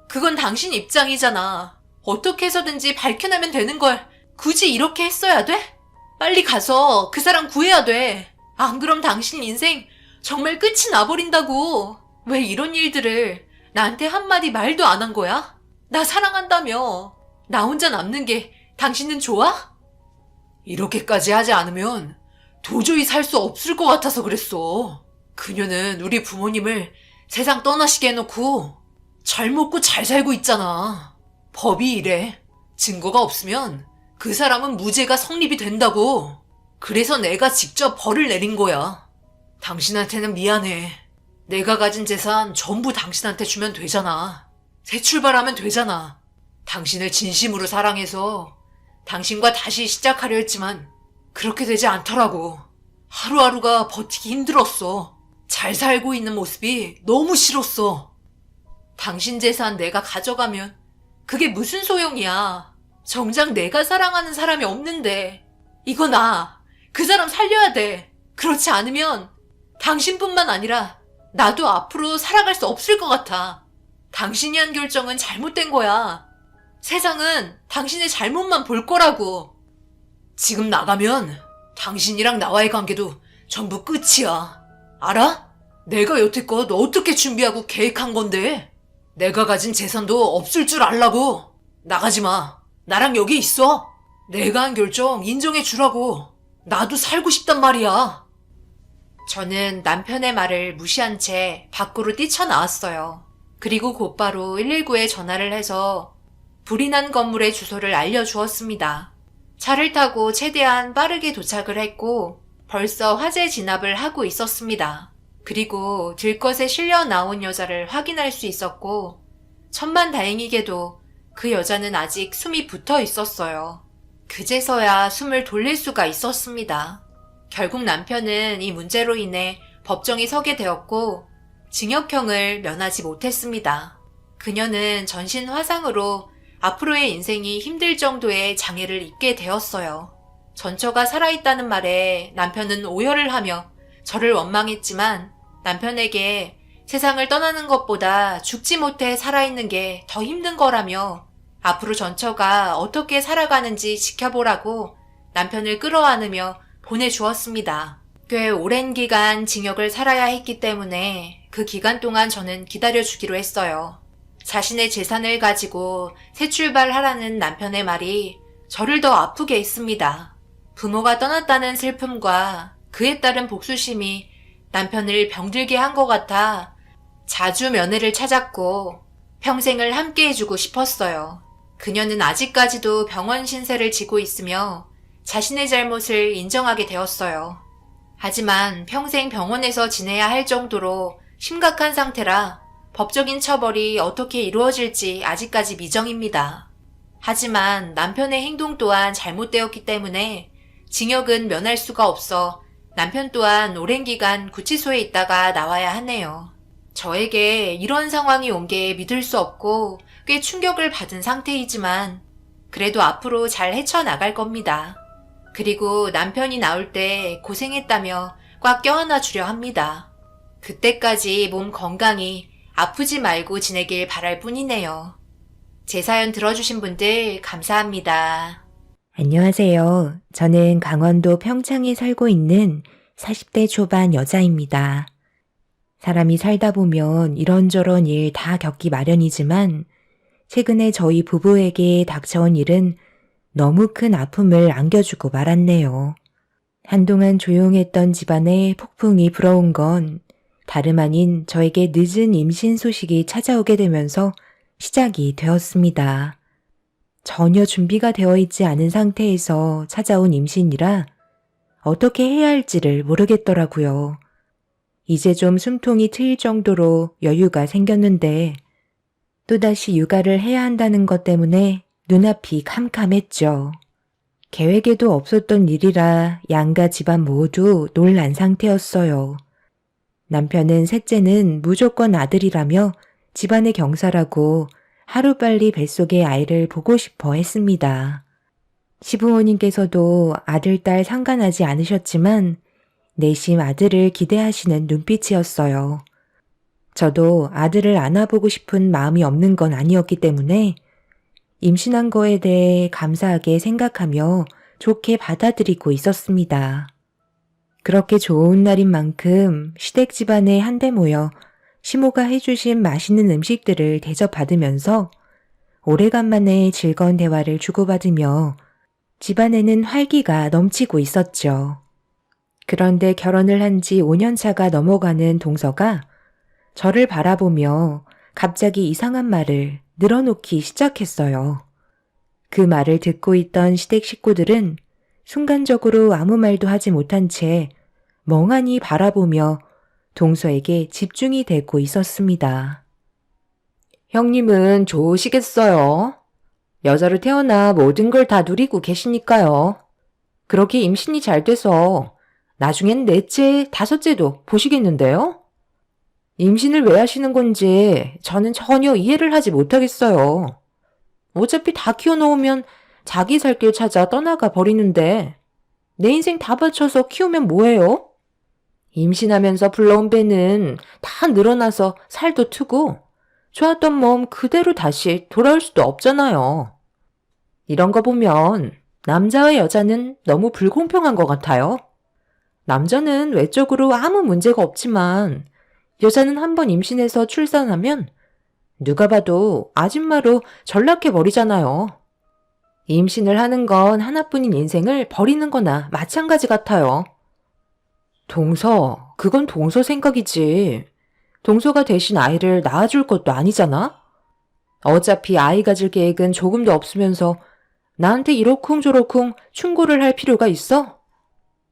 그건 당신 입장이잖아. 어떻게 해서든지 밝혀내면 되는 걸 굳이 이렇게 했어야 돼? 빨리 가서 그 사람 구해야 돼. 안 그럼 당신 인생 정말 끝이 나버린다고. 왜 이런 일들을 나한테 한마디 말도 안 한 거야? 나 사랑한다며. 나 혼자 남는 게 당신은 좋아? 이렇게까지 하지 않으면 도저히 살 수 없을 것 같아서 그랬어. 그녀는 우리 부모님을 세상 떠나시게 해놓고 잘 먹고 잘 살고 있잖아. 법이 이래. 증거가 없으면 그 사람은 무죄가 성립이 된다고. 그래서 내가 직접 벌을 내린 거야. 당신한테는 미안해. 내가 가진 재산 전부 당신한테 주면 되잖아. 새 출발하면 되잖아. 당신을 진심으로 사랑해서 당신과 다시 시작하려 했지만 그렇게 되지 않더라고. 하루하루가 버티기 힘들었어. 잘 살고 있는 모습이 너무 싫었어. 당신 재산 내가 가져가면 그게 무슨 소용이야. 정작 내가 사랑하는 사람이 없는데. 이거 그 사람 살려야 돼. 그렇지 않으면 당신뿐만 아니라 나도 앞으로 살아갈 수 없을 것 같아. 당신이 한 결정은 잘못된 거야. 세상은 당신의 잘못만 볼 거라고. 지금 나가면 당신이랑 나와의 관계도 전부 끝이야. 알아? 내가 여태껏 어떻게 준비하고 계획한 건데. 내가 가진 재산도 없을 줄 알라고. 나가지 마. 나랑 여기 있어. 내가 한 결정 인정해 주라고. 나도 살고 싶단 말이야. 저는 남편의 말을 무시한 채 밖으로 뛰쳐나왔어요. 그리고 곧바로 119에 전화를 해서 불이 난 건물의 주소를 알려주었습니다. 차를 타고 최대한 빠르게 도착을 했고 벌써 화재 진압을 하고 있었습니다. 그리고 들것에 실려 나온 여자를 확인할 수 있었고 천만다행히게도 그 여자는 아직 숨이 붙어 있었어요. 그제서야 숨을 돌릴 수가 있었습니다. 결국 남편은 이 문제로 인해 법정에 서게 되었고 징역형을 면하지 못했습니다. 그녀는 전신 화상으로 앞으로의 인생이 힘들 정도의 장애를 입게 되었어요. 전처가 살아있다는 말에 남편은 오열을 하며 저를 원망했지만 남편에게 세상을 떠나는 것보다 죽지 못해 살아있는 게 더 힘든 거라며 앞으로 전처가 어떻게 살아가는지 지켜보라고 남편을 끌어안으며 보내주었습니다. 꽤 오랜 기간 징역을 살아야 했기 때문에 그 기간 동안 저는 기다려주기로 했어요. 자신의 재산을 가지고 새 출발하라는 남편의 말이 저를 더 아프게 했습니다. 부모가 떠났다는 슬픔과 그에 따른 복수심이 남편을 병들게 한 것 같아 자주 면회를 찾았고 평생을 함께 해주고 싶었어요. 그녀는 아직까지도 병원 신세를 지고 있으며 자신의 잘못을 인정하게 되었어요. 하지만 평생 병원에서 지내야 할 정도로 심각한 상태라 법적인 처벌이 어떻게 이루어질지 아직까지 미정입니다. 하지만 남편의 행동 또한 잘못되었기 때문에 징역은 면할 수가 없어 남편 또한 오랜 기간 구치소에 있다가 나와야 하네요. 저에게 이런 상황이 온 게 믿을 수 없고 꽤 충격을 받은 상태이지만 그래도 앞으로 잘 헤쳐나갈 겁니다. 그리고 남편이 나올 때 고생했다며 꽉 껴안아 주려 합니다. 그때까지 몸 건강히 아프지 말고 지내길 바랄 뿐이네요. 제 사연 들어주신 분들 감사합니다. 안녕하세요. 저는 강원도 평창에 살고 있는 40대 초반 여자입니다. 사람이 살다 보면 이런저런 일 다 겪기 마련이지만 최근에 저희 부부에게 닥쳐온 일은 너무 큰 아픔을 안겨주고 말았네요. 한동안 조용했던 집안에 폭풍이 불어온 건 다름 아닌 저에게 늦은 임신 소식이 찾아오게 되면서 시작이 되었습니다. 전혀 준비가 되어 있지 않은 상태에서 찾아온 임신이라 어떻게 해야 할지를 모르겠더라고요. 이제 좀 숨통이 트일 정도로 여유가 생겼는데 또다시 육아를 해야 한다는 것 때문에 눈앞이 캄캄했죠. 계획에도 없었던 일이라 양가 집안 모두 놀란 상태였어요. 남편은 셋째는 무조건 아들이라며 집안의 경사라고 하루빨리 뱃속의 아이를 보고 싶어 했습니다. 시부모님께서도 아들, 딸 상관하지 않으셨지만 내심 아들을 기대하시는 눈빛이었어요. 저도 아들을 안아보고 싶은 마음이 없는 건 아니었기 때문에 임신한 거에 대해 감사하게 생각하며 좋게 받아들이고 있었습니다. 그렇게 좋은 날인 만큼 시댁 집안에 한데 모여 시모가 해주신 맛있는 음식들을 대접받으면서 오래간만에 즐거운 대화를 주고받으며 집안에는 활기가 넘치고 있었죠. 그런데 결혼을 한 지 5년 차가 넘어가는 동서가 저를 바라보며 갑자기 이상한 말을 늘어놓기 시작했어요. 그 말을 듣고 있던 시댁 식구들은 순간적으로 아무 말도 하지 못한 채 멍하니 바라보며 동서에게 집중이 되고 있었습니다. 형님은 좋으시겠어요. 여자로 태어나 모든 걸 다 누리고 계시니까요. 그렇게 임신이 잘 돼서 나중엔 넷째, 다섯째도 보시겠는데요? 임신을 왜 하시는 건지 저는 전혀 이해를 하지 못하겠어요. 어차피 다 키워놓으면 자기 살 길 찾아 떠나가 버리는데 내 인생 다 바쳐서 키우면 뭐해요? 임신하면서 불러온 배는 다 늘어나서 살도 트고 좋았던 몸 그대로 다시 돌아올 수도 없잖아요. 이런 거 보면 남자와 여자는 너무 불공평한 것 같아요. 남자는 외적으로 아무 문제가 없지만 여자는 한번 임신해서 출산하면 누가 봐도 아줌마로 전락해버리잖아요. 임신을 하는 건 하나뿐인 인생을 버리는 거나 마찬가지 같아요. 동서, 그건 동서 생각이지. 동서가 대신 아이를 낳아줄 것도 아니잖아? 어차피 아이 가질 계획은 조금도 없으면서 나한테 이러쿵저러쿵 충고를 할 필요가 있어?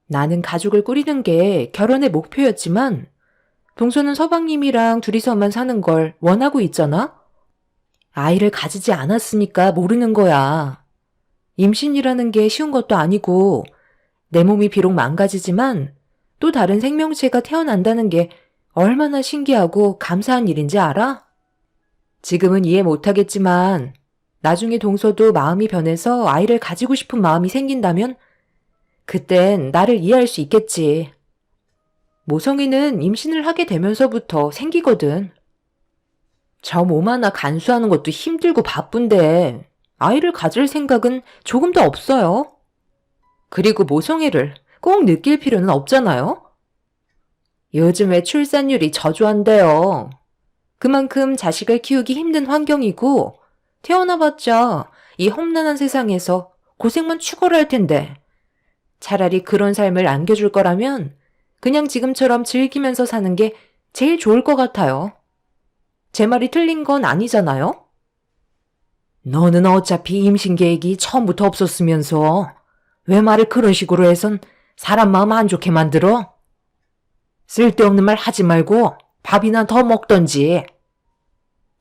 나는 가족을 꾸리는 게 결혼의 목표였지만 동서는 서방님이랑 둘이서만 사는 걸 원하고 있잖아? 아이를 가지지 않았으니까 모르는 거야. 임신이라는 게 쉬운 것도 아니고 내 몸이 비록 망가지지만 또 다른 생명체가 태어난다는 게 얼마나 신기하고 감사한 일인지 알아? 지금은 이해 못하겠지만 나중에 동서도 마음이 변해서 아이를 가지고 싶은 마음이 생긴다면 그땐 나를 이해할 수 있겠지. 모성애는 임신을 하게 되면서부터 생기거든. 저 몸 하나 간수하는 것도 힘들고 바쁜데 아이를 가질 생각은 조금도 없어요. 그리고 모성애를 꼭 느낄 필요는 없잖아요. 요즘에 출산율이 저조한데요. 그만큼 자식을 키우기 힘든 환경이고 태어나봤자 이 험난한 세상에서 고생만 추구를 할 텐데 차라리 그런 삶을 안겨줄 거라면 그냥 지금처럼 즐기면서 사는 게 제일 좋을 것 같아요. 제 말이 틀린 건 아니잖아요? 너는 어차피 임신 계획이 처음부터 없었으면서 왜 말을 그런 식으로 해선 사람 마음 안 좋게 만들어? 쓸데없는 말 하지 말고 밥이나 더 먹던지.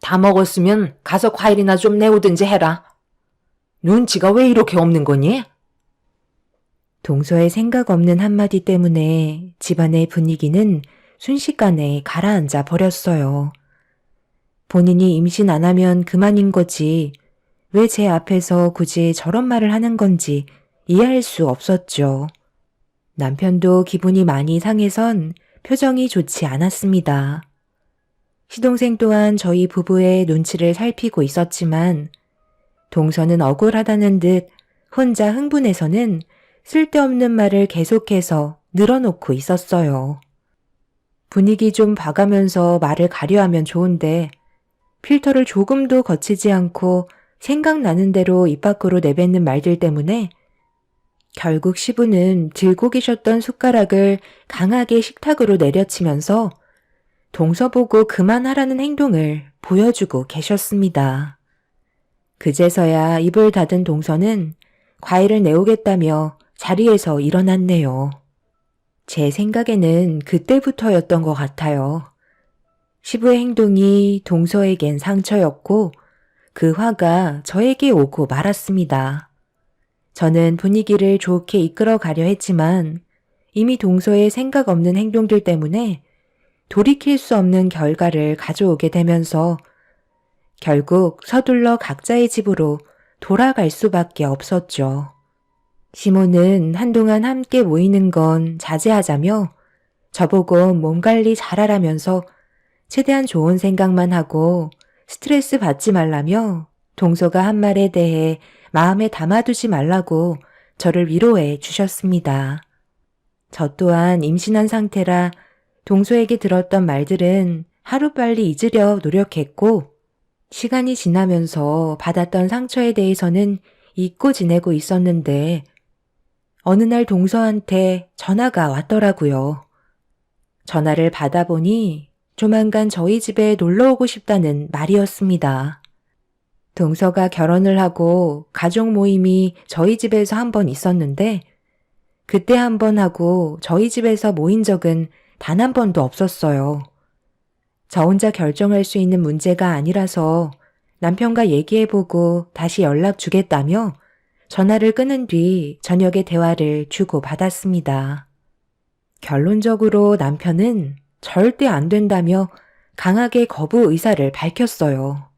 다 먹었으면 가서 과일이나 좀 내오든지 해라. 눈치가 왜 이렇게 없는 거니? 동서의 생각 없는 한마디 때문에 집안의 분위기는 순식간에 가라앉아 버렸어요. 본인이 임신 안 하면 그만인 거지 왜 제 앞에서 굳이 저런 말을 하는 건지 이해할 수 없었죠. 남편도 기분이 많이 상해선 표정이 좋지 않았습니다. 시동생 또한 저희 부부의 눈치를 살피고 있었지만 동서는 억울하다는 듯 혼자 흥분해서는 쓸데없는 말을 계속해서 늘어놓고 있었어요. 분위기 좀 봐가면서 말을 가려하면 좋은데 필터를 조금도 거치지 않고 생각나는 대로 입 밖으로 내뱉는 말들 때문에 결국 시부는 들고 계셨던 숟가락을 강하게 식탁으로 내려치면서 동서 보고 그만하라는 행동을 보여주고 계셨습니다. 그제서야 입을 닫은 동서는 과일을 내오겠다며 자리에서 일어났네요. 제 생각에는 그때부터였던 것 같아요. 시부의 행동이 동서에겐 상처였고 그 화가 저에게 오고 말았습니다. 저는 분위기를 좋게 이끌어 가려 했지만 이미 동서의 생각 없는 행동들 때문에 돌이킬 수 없는 결과를 가져오게 되면서 결국 서둘러 각자의 집으로 돌아갈 수밖에 없었죠. 시모는 한동안 함께 모이는 건 자제하자며 저보고 몸 관리 잘하라면서 최대한 좋은 생각만 하고 스트레스 받지 말라며 동서가 한 말에 대해 마음에 담아두지 말라고 저를 위로해 주셨습니다. 저 또한 임신한 상태라 동서에게 들었던 말들은 하루빨리 잊으려 노력했고 시간이 지나면서 받았던 상처에 대해서는 잊고 지내고 있었는데 어느 날 동서한테 전화가 왔더라고요. 전화를 받아보니 조만간 저희 집에 놀러 오고 싶다는 말이었습니다. 동서가 결혼을 하고 가족 모임이 저희 집에서 한 번 있었는데 그때 한 번 하고 저희 집에서 모인 적은 단 한 번도 없었어요. 저 혼자 결정할 수 있는 문제가 아니라서 남편과 얘기해보고 다시 연락 주겠다며 전화를 끊은 뒤 저녁에 대화를 주고받았습니다. 결론적으로 남편은 절대 안 된다며 강하게 거부 의사를 밝혔어요.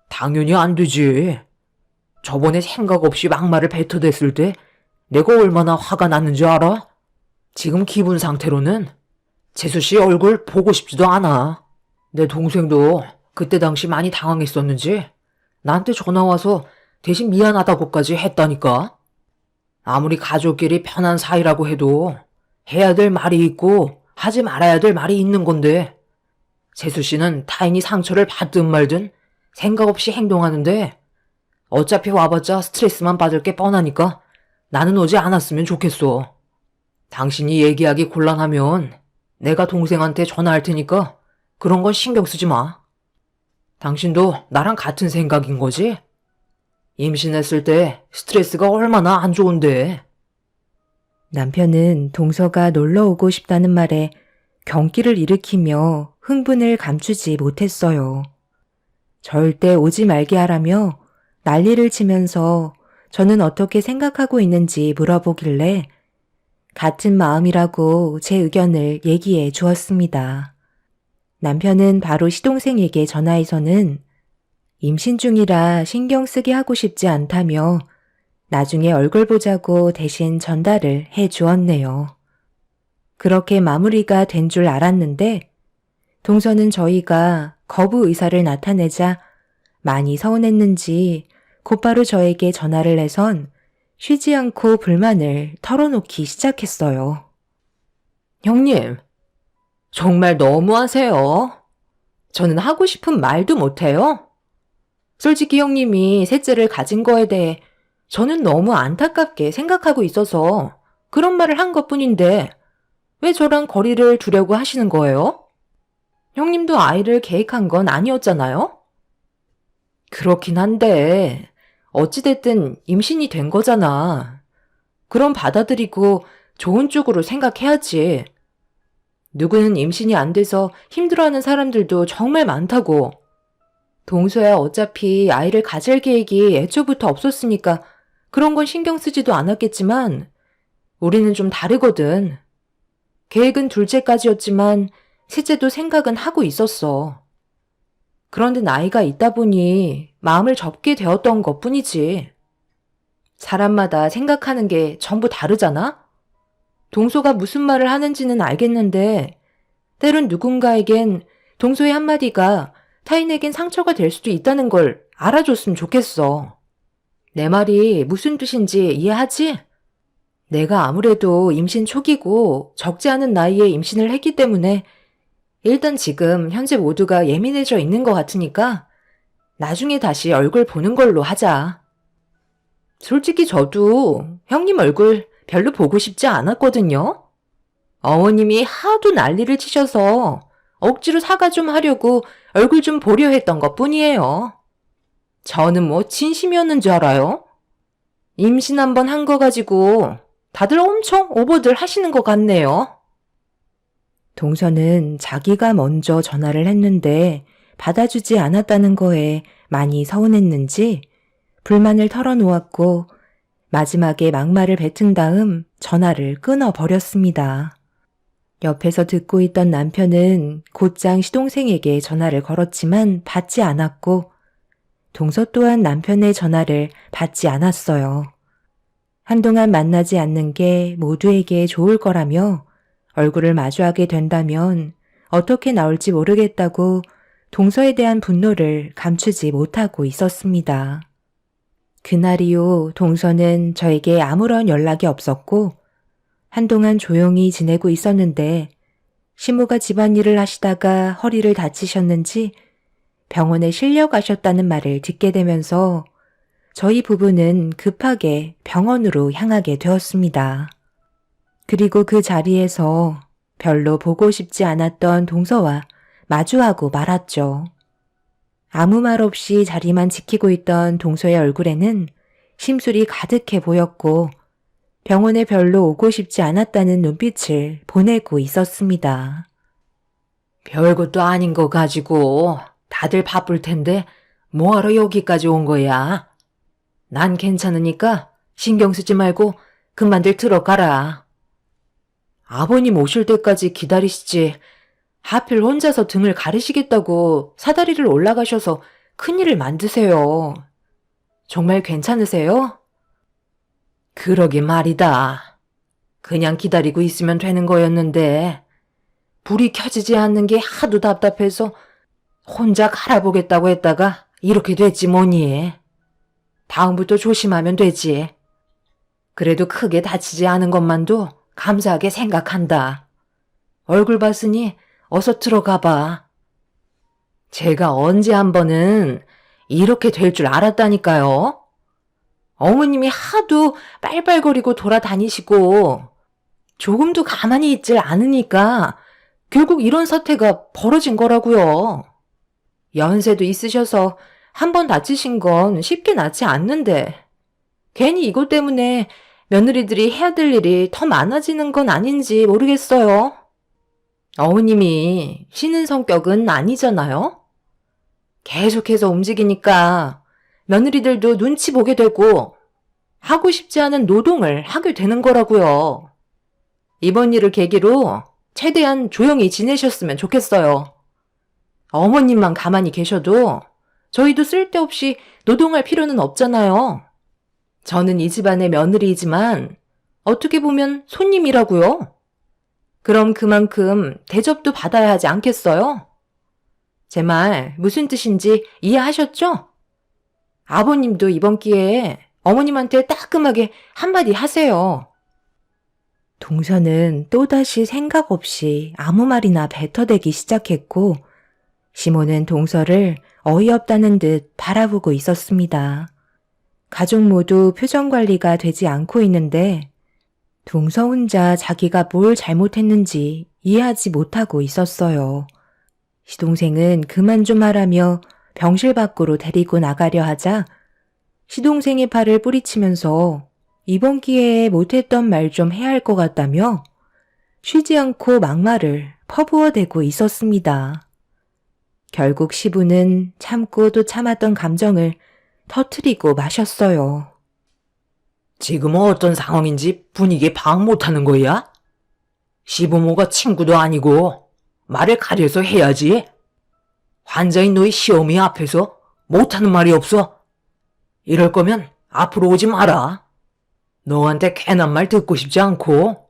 당연히 안 되지. 저번에 생각 없이 막말을 뱉어댔을 때 내가 얼마나 화가 났는지 알아? 지금 기분 상태로는 재수 씨 얼굴 보고 싶지도 않아. 내 동생도 그때 당시 많이 당황했었는지 나한테 전화와서 대신 미안하다고까지 했다니까. 아무리 가족끼리 편한 사이라고 해도 해야 될 말이 있고 하지 말아야 될 말이 있는 건데 재수 씨는 타인이 상처를 받든 말든 생각 없이 행동하는데 어차피 와봤자 스트레스만 받을 게 뻔하니까 나는 오지 않았으면 좋겠어. 당신이 얘기하기 곤란하면 내가 동생한테 전화할 테니까 그런 건 신경 쓰지 마. 당신도 나랑 같은 생각인 거지? 임신했을 때 스트레스가 얼마나 안 좋은데. 남편은 동서가 놀러 오고 싶다는 말에 경기를 일으키며 흥분을 감추지 못했어요. 절대 오지 말게 하라며 난리를 치면서 저는 어떻게 생각하고 있는지 물어보길래 같은 마음이라고 제 의견을 얘기해 주었습니다. 남편은 바로 시동생에게 전화해서는 임신 중이라 신경 쓰게 하고 싶지 않다며 나중에 얼굴 보자고 대신 전달을 해 주었네요. 그렇게 마무리가 된 줄 알았는데 동서는 저희가 거부 의사를 나타내자 많이 서운했는지 곧바로 저에게 전화를 해선 쉬지 않고 불만을 털어놓기 시작했어요. 형님, 정말 너무하세요. 저는 하고 싶은 말도 못해요. 솔직히 형님이 셋째를 가진 거에 대해 저는 너무 안타깝게 생각하고 있어서 그런 말을 한 것뿐인데 왜 저랑 거리를 두려고 하시는 거예요? 형님도 아이를 계획한 건 아니었잖아요? 그렇긴 한데 어찌됐든 임신이 된 거잖아. 그럼 받아들이고 좋은 쪽으로 생각해야지. 누구는 임신이 안 돼서 힘들어하는 사람들도 정말 많다고. 동서야 어차피 아이를 가질 계획이 애초부터 없었으니까 그런 건 신경 쓰지도 않았겠지만 우리는 좀 다르거든. 계획은 둘째까지였지만 셋째도 생각은 하고 있었어. 그런데 나이가 있다 보니 마음을 접게 되었던 것뿐이지. 사람마다 생각하는 게 전부 다르잖아? 동서가 무슨 말을 하는지는 알겠는데 때론 누군가에겐 동서의 한마디가 타인에겐 상처가 될 수도 있다는 걸 알아줬으면 좋겠어. 내 말이 무슨 뜻인지 이해하지? 내가 아무래도 임신 초기고 적지 않은 나이에 임신을 했기 때문에 일단 지금 현재 모두가 예민해져 있는 것 같으니까 나중에 다시 얼굴 보는 걸로 하자. 솔직히 저도 형님 얼굴 별로 보고 싶지 않았거든요. 어머님이 하도 난리를 치셔서 억지로 사과 좀 하려고 얼굴 좀 보려 했던 것 뿐이에요. 저는 뭐 진심이었는 줄 알아요? 임신 한 번 한 거 가지고 다들 엄청 오버들 하시는 것 같네요. 동서는 자기가 먼저 전화를 했는데 받아주지 않았다는 거에 많이 서운했는지 불만을 털어놓았고 마지막에 막말을 뱉은 다음 전화를 끊어버렸습니다. 옆에서 듣고 있던 남편은 곧장 시동생에게 전화를 걸었지만 받지 않았고 동서 또한 남편의 전화를 받지 않았어요. 한동안 만나지 않는 게 모두에게 좋을 거라며 얼굴을 마주하게 된다면 어떻게 나올지 모르겠다고 동서에 대한 분노를 감추지 못하고 있었습니다. 그날 이후 동서는 저에게 아무런 연락이 없었고 한동안 조용히 지내고 있었는데 시모가 집안일을 하시다가 허리를 다치셨는지 병원에 실려 가셨다는 말을 듣게 되면서 저희 부부는 급하게 병원으로 향하게 되었습니다. 그리고 그 자리에서 별로 보고 싶지 않았던 동서와 마주하고 말았죠. 아무 말 없이 자리만 지키고 있던 동서의 얼굴에는 심술이 가득해 보였고 병원에 별로 오고 싶지 않았다는 눈빛을 보내고 있었습니다. 별것도 아닌 거 가지고 다들 바쁠 텐데 뭐하러 여기까지 온 거야? 난 괜찮으니까 신경 쓰지 말고 그만들 들어가라. 아버님 오실 때까지 기다리시지. 하필 혼자서 등을 가르시겠다고 사다리를 올라가셔서 큰일을 만드세요. 정말 괜찮으세요? 그러게 말이다. 그냥 기다리고 있으면 되는 거였는데 불이 켜지지 않는 게 하도 답답해서 혼자 갈아보겠다고 했다가 이렇게 됐지 뭐니. 다음부터 조심하면 되지. 그래도 크게 다치지 않은 것만도 감사하게 생각한다. 얼굴 봤으니 어서 들어가 봐. 제가 언제 한 번은 이렇게 될 줄 알았다니까요. 어머님이 하도 빨빨거리고 돌아다니시고 조금도 가만히 있질 않으니까 결국 이런 사태가 벌어진 거라고요. 연세도 있으셔서 한 번 다치신 건 쉽게 낫지 않는데 괜히 이것 때문에 며느리들이 해야 될 일이 더 많아지는 건 아닌지 모르겠어요. 어머님이 쉬는 성격은 아니잖아요. 계속해서 움직이니까 며느리들도 눈치 보게 되고 하고 싶지 않은 노동을 하게 되는 거라고요. 이번 일을 계기로 최대한 조용히 지내셨으면 좋겠어요. 어머님만 가만히 계셔도 저희도 쓸데없이 노동할 필요는 없잖아요. 저는 이 집안의 며느리이지만 어떻게 보면 손님이라고요. 그럼 그만큼 대접도 받아야 하지 않겠어요? 제 말 무슨 뜻인지 이해하셨죠? 아버님도 이번 기회에 어머님한테 따끔하게 한마디 하세요. 동서는 또다시 생각 없이 아무 말이나 뱉어대기 시작했고 시모는 동서를 어이없다는 듯 바라보고 있었습니다. 가족 모두 표정 관리가 되지 않고 있는데 동서 혼자 자기가 뭘 잘못했는지 이해하지 못하고 있었어요. 시동생은 그만 좀 하라며 병실 밖으로 데리고 나가려 하자 시동생의 팔을 뿌리치면서 이번 기회에 못했던 말 좀 해야 할 것 같다며 쉬지 않고 막말을 퍼부어대고 있었습니다. 결국 시부는 참고 또 참았던 감정을 터트리고 마셨어요. 지금은 어떤 상황인지 분위기에 파악 못하는 거야? 시부모가 친구도 아니고 말을 가려서 해야지. 환자인 너희 시어머니 앞에서 못하는 말이 없어. 이럴 거면 앞으로 오지 마라. 너한테 괜한 말 듣고 싶지 않고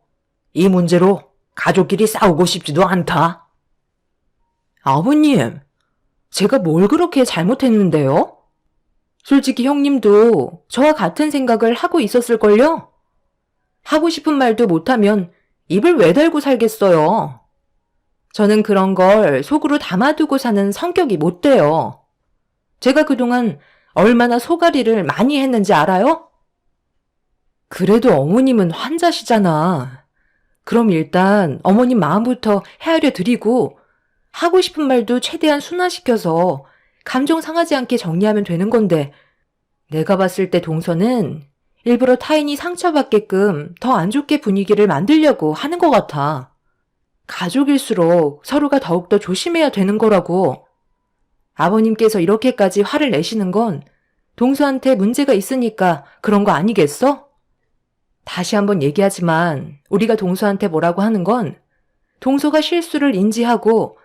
이 문제로 가족끼리 싸우고 싶지도 않다. 아버님, 제가 뭘 그렇게 잘못했는데요? 솔직히 형님도 저와 같은 생각을 하고 있었을걸요? 하고 싶은 말도 못하면 입을 왜 달고 살겠어요? 저는 그런 걸 속으로 담아두고 사는 성격이 못 돼요. 제가 그동안 얼마나 소가리를 많이 했는지 알아요? 그래도 어머님은 환자시잖아. 그럼 일단 어머님 마음부터 헤아려 드리고 하고 싶은 말도 최대한 순화시켜서 감정 상하지 않게 정리하면 되는 건데, 내가 봤을 때 동서는 일부러 타인이 상처받게끔 더 안 좋게 분위기를 만들려고 하는 것 같아. 가족일수록 서로가 더욱더 조심해야 되는 거라고. 아버님께서 이렇게까지 화를 내시는 건 동서한테 문제가 있으니까 그런 거 아니겠어? 다시 한번 얘기하지만 우리가 동서한테 뭐라고 하는 건 동서가 실수를 인지하고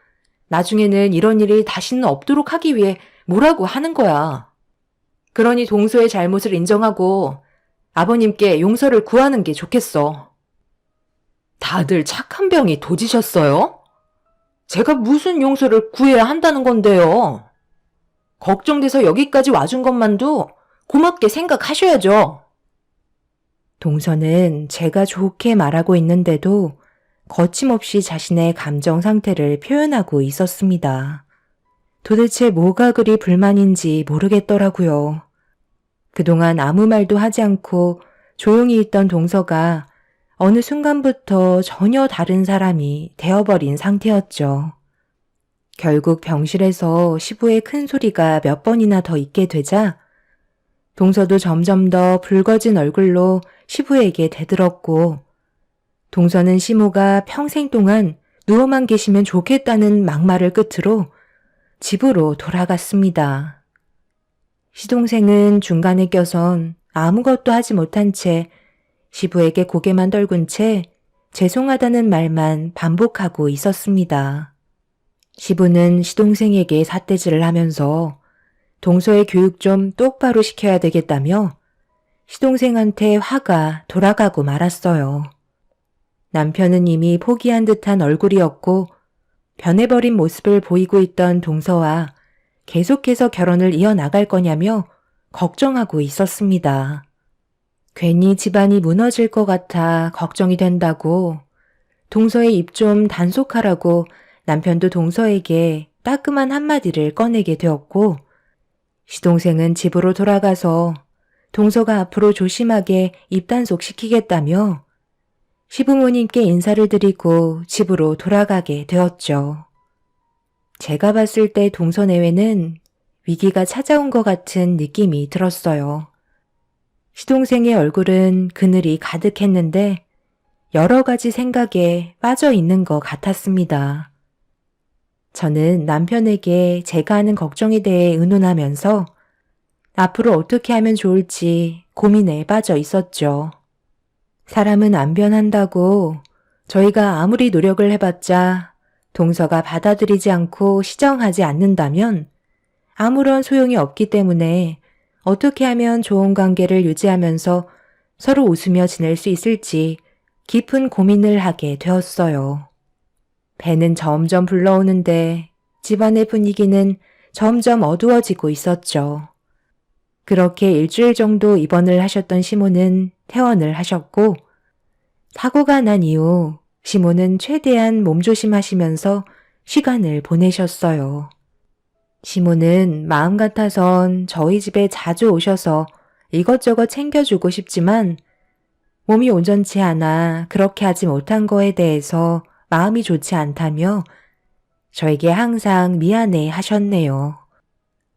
나중에는 이런 일이 다시는 없도록 하기 위해 뭐라고 하는 거야. 그러니 동서의 잘못을 인정하고 아버님께 용서를 구하는 게 좋겠어. 다들 착한 병이 도지셨어요? 제가 무슨 용서를 구해야 한다는 건데요. 걱정돼서 여기까지 와준 것만도 고맙게 생각하셔야죠. 동서는 제가 좋게 말하고 있는데도 거침없이 자신의 감정 상태를 표현하고 있었습니다. 도대체 뭐가 그리 불만인지 모르겠더라고요. 그동안 아무 말도 하지 않고 조용히 있던 동서가 어느 순간부터 전혀 다른 사람이 되어버린 상태였죠. 결국 병실에서 시부의 큰 소리가 몇 번이나 더 있게 되자 동서도 점점 더 붉어진 얼굴로 시부에게 대들었고, 동서는 시모가 평생 동안 누워만 계시면 좋겠다는 막말을 끝으로 집으로 돌아갔습니다. 시동생은 중간에 껴선 아무것도 하지 못한 채 시부에게 고개만 떨군 채 죄송하다는 말만 반복하고 있었습니다. 시부는 시동생에게 삿대질을 하면서 동서의 교육 좀 똑바로 시켜야 되겠다며 시동생한테 화가 돌아가고 말았어요. 남편은 이미 포기한 듯한 얼굴이었고 변해버린 모습을 보이고 있던 동서와 계속해서 결혼을 이어나갈 거냐며 걱정하고 있었습니다. 괜히 집안이 무너질 것 같아 걱정이 된다고 동서의 입 좀 단속하라고 남편도 동서에게 따끔한 한마디를 꺼내게 되었고, 시동생은 집으로 돌아가서 동서가 앞으로 조심하게 입단속 시키겠다며 시부모님께 인사를 드리고 집으로 돌아가게 되었죠. 제가 봤을 때 동서 내외는 위기가 찾아온 것 같은 느낌이 들었어요. 시동생의 얼굴은 그늘이 가득했는데 여러 가지 생각에 빠져 있는 것 같았습니다. 저는 남편에게 제가 하는 걱정에 대해 의논하면서 앞으로 어떻게 하면 좋을지 고민에 빠져 있었죠. 사람은 안 변한다고 저희가 아무리 노력을 해봤자 동서가 받아들이지 않고 시정하지 않는다면 아무런 소용이 없기 때문에 어떻게 하면 좋은 관계를 유지하면서 서로 웃으며 지낼 수 있을지 깊은 고민을 하게 되었어요. 배는 점점 불러오는데 집안의 분위기는 점점 어두워지고 있었죠. 그렇게 일주일 정도 입원을 하셨던 시모는 퇴원을 하셨고, 사고가 난 이후 시모는 최대한 몸조심하시면서 시간을 보내셨어요. 시모는 마음 같아선 저희 집에 자주 오셔서 이것저것 챙겨주고 싶지만 몸이 온전치 않아 그렇게 하지 못한 거에 대해서 마음이 좋지 않다며 저에게 항상 미안해 하셨네요.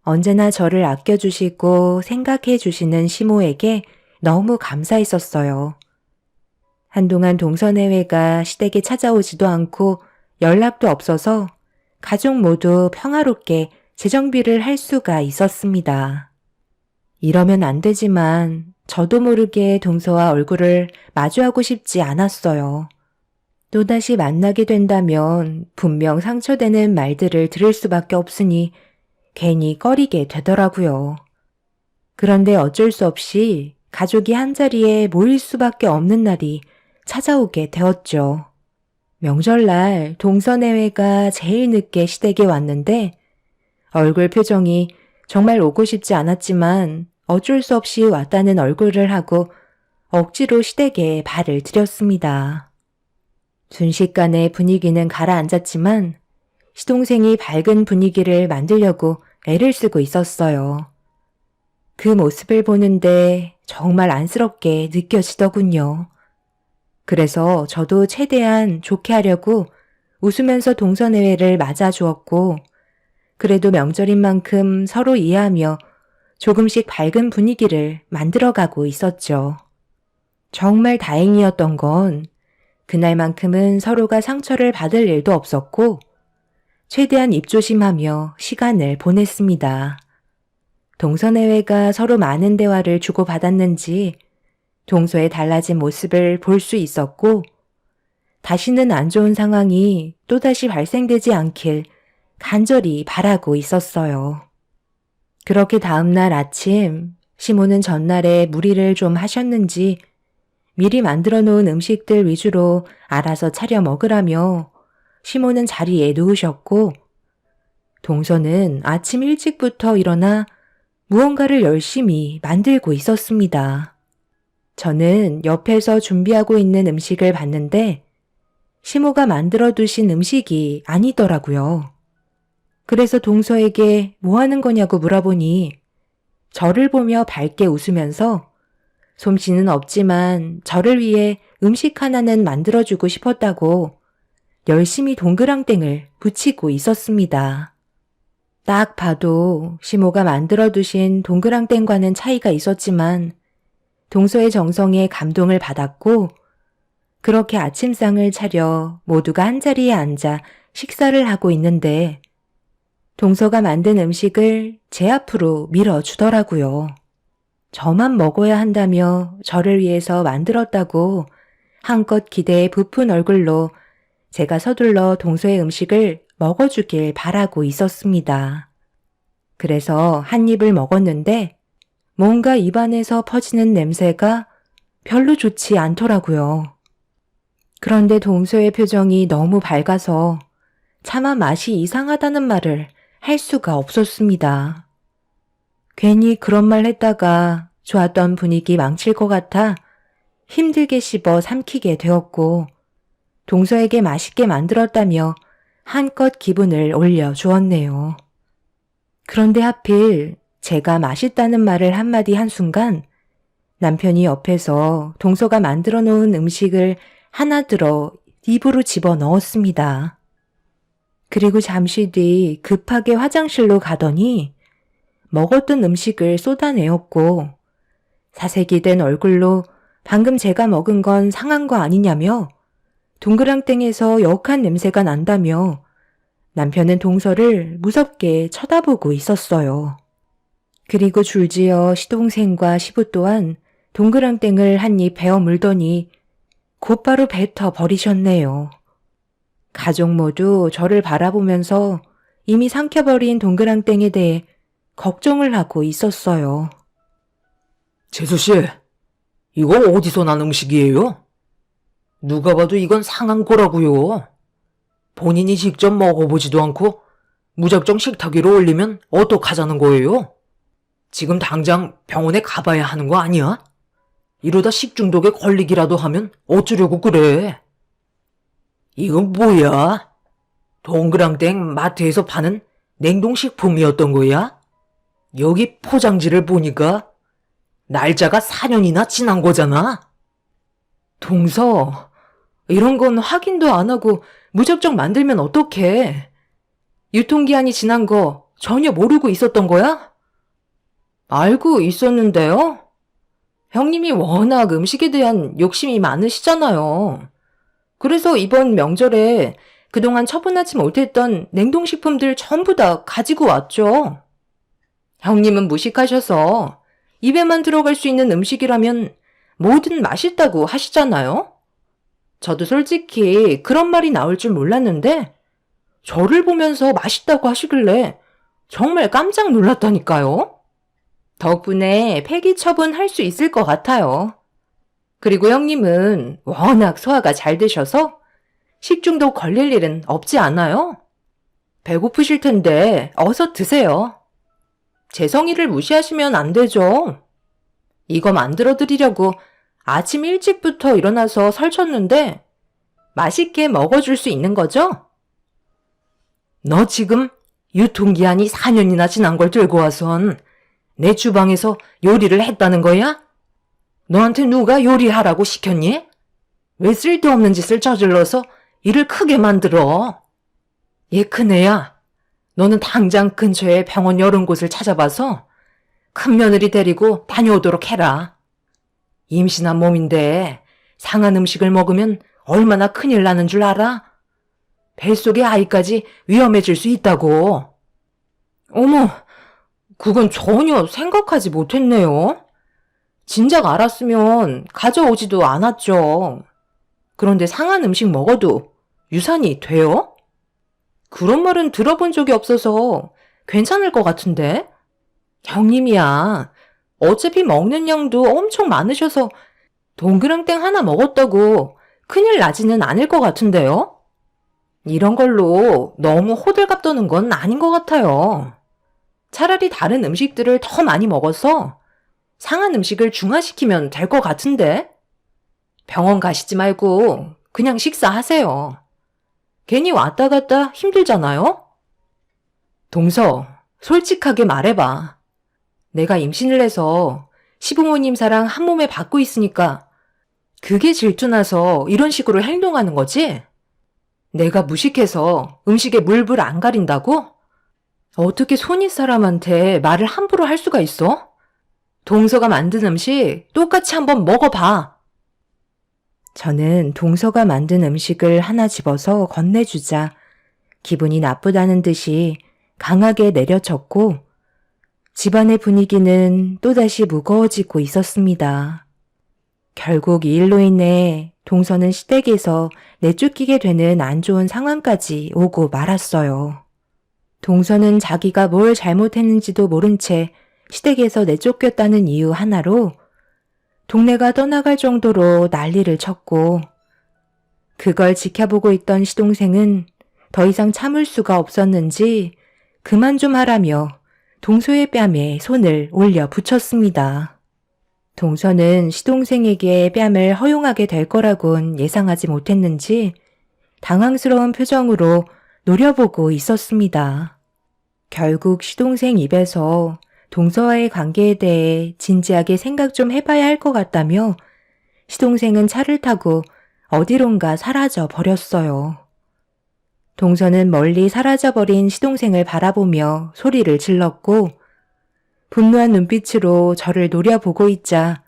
언제나 저를 아껴주시고 생각해 주시는 시모에게 너무 감사했었어요. 한동안 동서내외가 시댁에 찾아오지도 않고 연락도 없어서 가족 모두 평화롭게 재정비를 할 수가 있었습니다. 이러면 안 되지만 저도 모르게 동서와 얼굴을 마주하고 싶지 않았어요. 또다시 만나게 된다면 분명 상처되는 말들을 들을 수밖에 없으니 괜히 꺼리게 되더라고요. 그런데 어쩔 수 없이 가족이 한자리에 모일 수밖에 없는 날이 찾아오게 되었죠. 명절날 동서내외가 제일 늦게 시댁에 왔는데 얼굴 표정이 정말 오고 싶지 않았지만 어쩔 수 없이 왔다는 얼굴을 하고 억지로 시댁에 발을 들였습니다. 순식간에 분위기는 가라앉았지만 시동생이 밝은 분위기를 만들려고 애를 쓰고 있었어요. 그 모습을 보는데 정말 안쓰럽게 느껴지더군요. 그래서 저도 최대한 좋게 하려고 웃으면서 동서내외를 맞아주었고 그래도 명절인 만큼 서로 이해하며 조금씩 밝은 분위기를 만들어가고 있었죠. 정말 다행이었던 건 그날만큼은 서로가 상처를 받을 일도 없었고 최대한 입조심하며 시간을 보냈습니다. 동서내외가 서로 많은 대화를 주고받았는지 동서의 달라진 모습을 볼 수 있었고 다시는 안 좋은 상황이 또다시 발생되지 않길 간절히 바라고 있었어요. 그렇게 다음날 아침 시모는 전날에 무리를 좀 하셨는지 미리 만들어 놓은 음식들 위주로 알아서 차려 먹으라며 시모는 자리에 누우셨고 동서는 아침 일찍부터 일어나 무언가를 열심히 만들고 있었습니다. 저는 옆에서 준비하고 있는 음식을 봤는데 시모가 만들어 두신 음식이 아니더라고요. 그래서 동서에게 뭐 하는 거냐고 물어보니 저를 보며 밝게 웃으면서 솜씨는 없지만 저를 위해 음식 하나는 만들어주고 싶었다고 열심히 동그랑땡을 붙이고 있었습니다. 딱 봐도 시모가 만들어두신 동그랑땡과는 차이가 있었지만 동서의 정성에 감동을 받았고 그렇게 아침상을 차려 모두가 한자리에 앉아 식사를 하고 있는데 동서가 만든 음식을 제 앞으로 밀어주더라고요. 저만 먹어야 한다며 저를 위해서 만들었다고 한껏 기대에 부푼 얼굴로 제가 서둘러 동서의 음식을 먹어주길 바라고 있었습니다. 그래서 한 입을 먹었는데 뭔가 입안에서 퍼지는 냄새가 별로 좋지 않더라고요. 그런데 동서의 표정이 너무 밝아서 차마 맛이 이상하다는 말을 할 수가 없었습니다. 괜히 그런 말 했다가 좋았던 분위기 망칠 것 같아 힘들게 씹어 삼키게 되었고 동서에게 맛있게 만들었다며 한껏 기분을 올려주었네요. 그런데 하필 제가 맛있다는 말을 한마디 한순간 남편이 옆에서 동서가 만들어 놓은 음식을 하나 들어 입으로 집어 넣었습니다. 그리고 잠시 뒤 급하게 화장실로 가더니 먹었던 음식을 쏟아내었고 사색이 된 얼굴로 방금 제가 먹은 건 상한 거 아니냐며 동그랑땡에서 역한 냄새가 난다며 남편은 동서를 무섭게 쳐다보고 있었어요. 그리고 줄지어 시동생과 시부 또한 동그랑땡을 한 입 베어 물더니 곧바로 뱉어 버리셨네요. 가족 모두 저를 바라보면서 이미 삼켜버린 동그랑땡에 대해 걱정을 하고 있었어요. 재수씨, 이거 어디서 난 음식이에요? 누가 봐도 이건 상한 거라고요. 본인이 직접 먹어보지도 않고 무작정 식탁 위로 올리면 어떡하자는 거예요? 지금 당장 병원에 가봐야 하는 거 아니야? 이러다 식중독에 걸리기라도 하면 어쩌려고 그래? 이건 뭐야? 동그랑땡 마트에서 파는 냉동식품이었던 거야? 여기 포장지를 보니까 날짜가 4년이나 지난 거잖아? 동서, 이런 건 확인도 안 하고 무작정 만들면 어떡해? 유통기한이 지난 거 전혀 모르고 있었던 거야? 알고 있었는데요? 형님이 워낙 음식에 대한 욕심이 많으시잖아요. 그래서 이번 명절에 그동안 처분하지 못했던 냉동식품들 전부 다 가지고 왔죠. 형님은 무식하셔서 입에만 들어갈 수 있는 음식이라면 뭐든 맛있다고 하시잖아요. 저도 솔직히 그런 말이 나올 줄 몰랐는데 저를 보면서 맛있다고 하시길래 정말 깜짝 놀랐다니까요. 덕분에 폐기 처분할 수 있을 것 같아요. 그리고 형님은 워낙 소화가 잘 되셔서 식중독 걸릴 일은 없지 않아요? 배고프실 텐데 어서 드세요. 제 성의를 무시하시면 안 되죠. 이거 만들어 드리려고 아침 일찍부터 일어나서 설쳤는데 맛있게 먹어줄 수 있는 거죠? 너 지금 유통기한이 4년이나 지난 걸 들고 와선 내 주방에서 요리를 했다는 거야? 너한테 누가 요리하라고 시켰니? 왜 쓸데없는 짓을 저질러서 일을 크게 만들어? 얘 큰애야, 너는 당장 근처에 병원 여러 곳을 찾아봐서 큰 며느리 데리고 다녀오도록 해라. 임신한 몸인데 상한 음식을 먹으면 얼마나 큰일 나는 줄 알아? 뱃속의 아이까지 위험해질 수 있다고. 어머, 그건 전혀 생각하지 못했네요. 진작 알았으면 가져오지도 않았죠. 그런데 상한 음식 먹어도 유산이 돼요? 그런 말은 들어본 적이 없어서 괜찮을 것 같은데? 형님이야. 어차피 먹는 양도 엄청 많으셔서 동그랑땡 하나 먹었다고 큰일 나지는 않을 것 같은데요? 이런 걸로 너무 호들갑 떠는 건 아닌 것 같아요. 차라리 다른 음식들을 더 많이 먹어서 상한 음식을 중화시키면 될 것 같은데? 병원 가시지 말고 그냥 식사하세요. 괜히 왔다 갔다 힘들잖아요? 동서, 솔직하게 말해봐. 내가 임신을 해서 시부모님 사랑 한 몸에 받고 있으니까 그게 질투나서 이런 식으로 행동하는 거지? 내가 무식해서 음식에 물불 안 가린다고? 어떻게 손윗 사람한테 말을 함부로 할 수가 있어? 동서가 만든 음식 똑같이 한번 먹어봐. 저는 동서가 만든 음식을 하나 집어서 건네주자 기분이 나쁘다는 듯이 강하게 내려쳤고 집안의 분위기는 또다시 무거워지고 있었습니다. 결국 이 일로 인해 동서는 시댁에서 내쫓기게 되는 안 좋은 상황까지 오고 말았어요. 동서는 자기가 뭘 잘못했는지도 모른 채 시댁에서 내쫓겼다는 이유 하나로 동네가 떠나갈 정도로 난리를 쳤고 그걸 지켜보고 있던 시동생은 더 이상 참을 수가 없었는지 그만 좀 하라며 동서의 뺨에 손을 올려 붙였습니다. 동서는 시동생에게 뺨을 허용하게 될 거라곤 예상하지 못했는지 당황스러운 표정으로 노려보고 있었습니다. 결국 시동생 입에서 동서와의 관계에 대해 진지하게 생각 좀 해봐야 할 것 같다며 시동생은 차를 타고 어디론가 사라져 버렸어요. 동서는 멀리 사라져버린 시동생을 바라보며 소리를 질렀고 분노한 눈빛으로 저를 노려보고 있자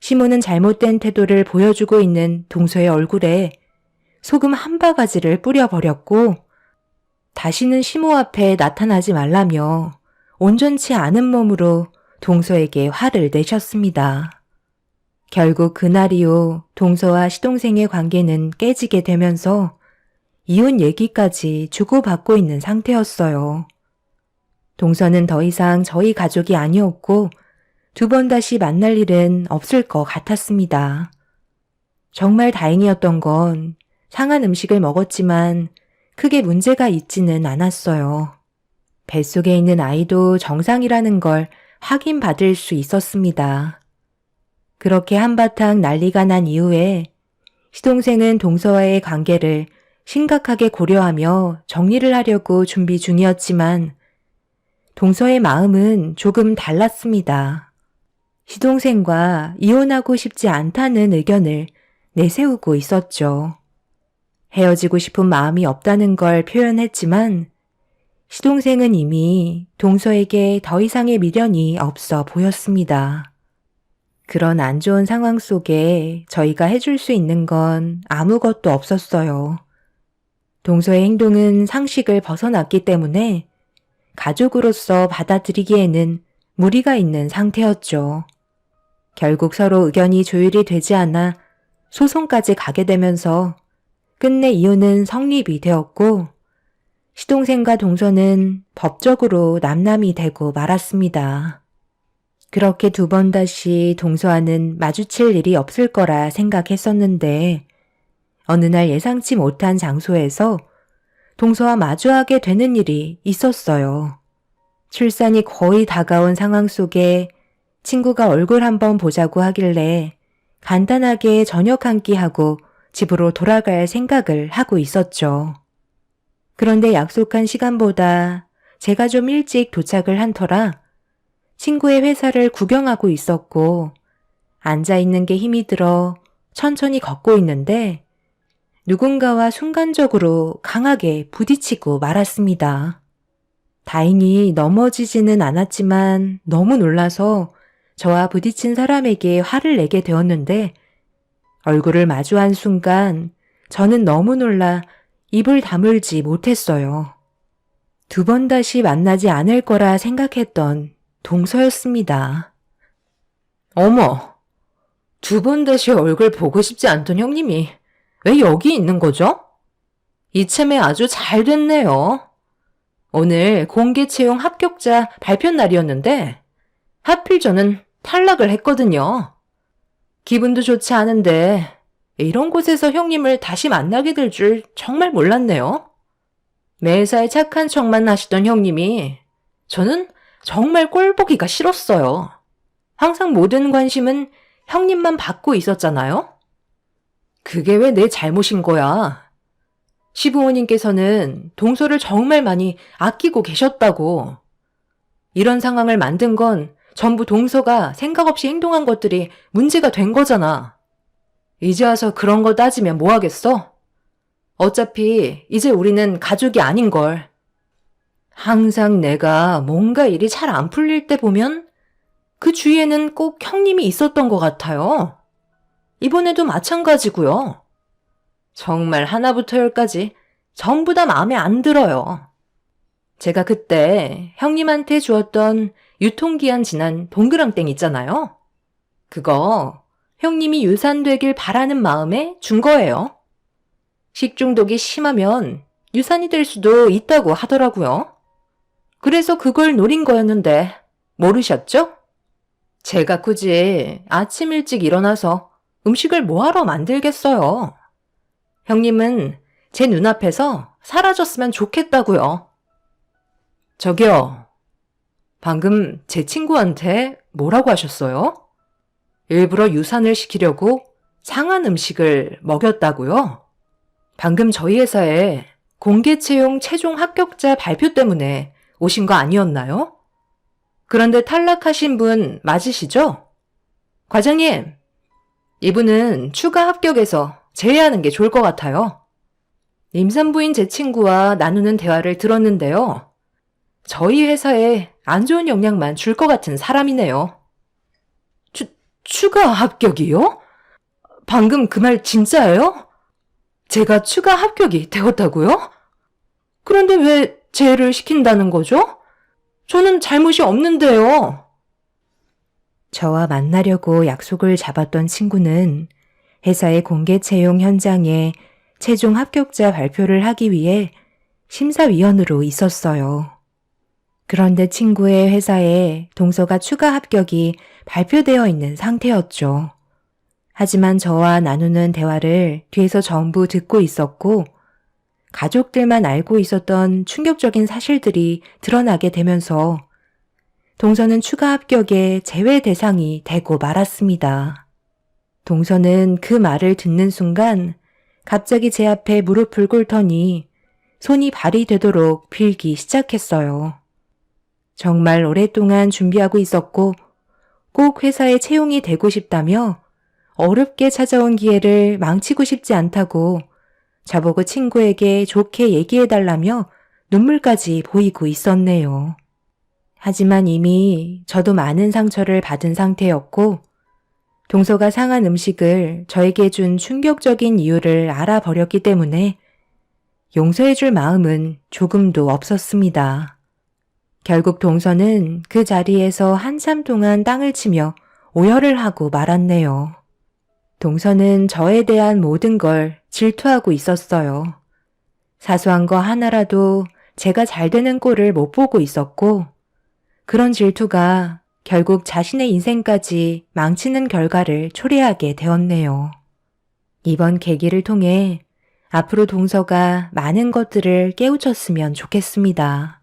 시모는 잘못된 태도를 보여주고 있는 동서의 얼굴에 소금 한 바가지를 뿌려버렸고 다시는 시모 앞에 나타나지 말라며 온전치 않은 몸으로 동서에게 화를 내셨습니다. 결국 그날 이후 동서와 시동생의 관계는 깨지게 되면서 이혼 얘기까지 주고받고 있는 상태였어요. 동서는 더 이상 저희 가족이 아니었고 두 번 다시 만날 일은 없을 것 같았습니다. 정말 다행이었던 건 상한 음식을 먹었지만 크게 문제가 있지는 않았어요. 뱃속에 있는 아이도 정상이라는 걸 확인받을 수 있었습니다. 그렇게 한바탕 난리가 난 이후에 시동생은 동서와의 관계를 심각하게 고려하며 정리를 하려고 준비 중이었지만 동서의 마음은 조금 달랐습니다. 시동생과 이혼하고 싶지 않다는 의견을 내세우고 있었죠. 헤어지고 싶은 마음이 없다는 걸 표현했지만 시동생은 이미 동서에게 더 이상의 미련이 없어 보였습니다. 그런 안 좋은 상황 속에 저희가 해줄 수 있는 건 아무것도 없었어요. 동서의 행동은 상식을 벗어났기 때문에 가족으로서 받아들이기에는 무리가 있는 상태였죠. 결국 서로 의견이 조율이 되지 않아 소송까지 가게 되면서 끝내 이혼은 성립이 되었고 시동생과 동서는 법적으로 남남이 되고 말았습니다. 그렇게 두 번 다시 동서와는 마주칠 일이 없을 거라 생각했었는데 어느 날 예상치 못한 장소에서 동서와 마주하게 되는 일이 있었어요. 출산이 거의 다가온 상황 속에 친구가 얼굴 한번 보자고 하길래 간단하게 저녁 한 끼 하고 집으로 돌아갈 생각을 하고 있었죠. 그런데 약속한 시간보다 제가 좀 일찍 도착을 한 터라 친구의 회사를 구경하고 있었고 앉아있는 게 힘이 들어 천천히 걷고 있는데 누군가와 순간적으로 강하게 부딪히고 말았습니다. 다행히 넘어지지는 않았지만 너무 놀라서 저와 부딪힌 사람에게 화를 내게 되었는데 얼굴을 마주한 순간 저는 너무 놀라 입을 다물지 못했어요. 2번 다시 만나지 않을 거라 생각했던 동서였습니다. 어머, 2번 다시 얼굴 보고 싶지 않던 형님이 왜 여기 있는 거죠? 이참에 아주 잘 됐네요. 오늘 공개 채용 합격자 발표 날이었는데 하필 저는 탈락을 했거든요. 기분도 좋지 않은데 이런 곳에서 형님을 다시 만나게 될 줄 정말 몰랐네요. 매사에 착한 척만 하시던 형님이 저는 정말 꼴 보기가 싫었어요. 항상 모든 관심은 형님만 받고 있었잖아요. 그게 왜 내 잘못인 거야. 시부모님께서는 동서를 정말 많이 아끼고 계셨다고. 이런 상황을 만든 건 전부 동서가 생각 없이 행동한 것들이 문제가 된 거잖아. 이제 와서 그런 거 따지면 뭐 하겠어? 어차피 이제 우리는 가족이 아닌걸. 항상 내가 뭔가 일이 잘 안 풀릴 때 보면 그 주위에는 꼭 형님이 있었던 것 같아요. 이번에도 마찬가지고요. 정말 하나부터 열까지 전부 다 마음에 안 들어요. 제가 그때 형님한테 주었던 유통기한 지난 동그랑땡 있잖아요. 그거 형님이 유산되길 바라는 마음에 준 거예요. 식중독이 심하면 유산이 될 수도 있다고 하더라고요. 그래서 그걸 노린 거였는데 모르셨죠? 제가 굳이 아침 일찍 일어나서 음식을 뭐하러 만들겠어요. 형님은 제 눈앞에서 사라졌으면 좋겠다고요. 저기요, 방금 제 친구한테 뭐라고 하셨어요? 일부러 유산을 시키려고 상한 음식을 먹였다고요? 방금 저희 회사에 공개 채용 최종 합격자 발표 때문에 오신 거 아니었나요? 그런데 탈락하신 분 맞으시죠? 과장님, 이분은 추가 합격에서 제외하는 게 좋을 것 같아요. 임산부인 제 친구와 나누는 대화를 들었는데요. 저희 회사에 안 좋은 영향만 줄 것 같은 사람이네요. 추가 합격이요? 방금 그 말 진짜예요? 제가 추가 합격이 되었다고요? 그런데 왜 제외를 시킨다는 거죠? 저는 잘못이 없는데요. 저와 만나려고 약속을 잡았던 친구는 회사의 공개 채용 현장에 최종 합격자 발표를 하기 위해 심사위원으로 있었어요. 그런데 친구의 회사에 동서가 추가 합격이 발표되어 있는 상태였죠. 하지만 저와 나누는 대화를 뒤에서 전부 듣고 있었고 가족들만 알고 있었던 충격적인 사실들이 드러나게 되면서 동서는 추가 합격의 제외 대상이 되고 말았습니다. 동서는 그 말을 듣는 순간 갑자기 제 앞에 무릎을 꿇더니 손이 발이 되도록 빌기 시작했어요. 정말 오랫동안 준비하고 있었고 꼭 회사에 채용이 되고 싶다며 어렵게 찾아온 기회를 망치고 싶지 않다고 저보고 친구에게 좋게 얘기해달라며 눈물까지 보이고 있었네요. 하지만 이미 저도 많은 상처를 받은 상태였고 동서가 상한 음식을 저에게 준 충격적인 이유를 알아버렸기 때문에 용서해줄 마음은 조금도 없었습니다. 결국 동서는 그 자리에서 한참 동안 땅을 치며 오열을 하고 말았네요. 동서는 저에 대한 모든 걸 질투하고 있었어요. 사소한 거 하나라도 제가 잘 되는 꼴을 못 보고 있었고 그런 질투가 결국 자신의 인생까지 망치는 결과를 초래하게 되었네요. 이번 계기를 통해 앞으로 동서가 많은 것들을 깨우쳤으면 좋겠습니다.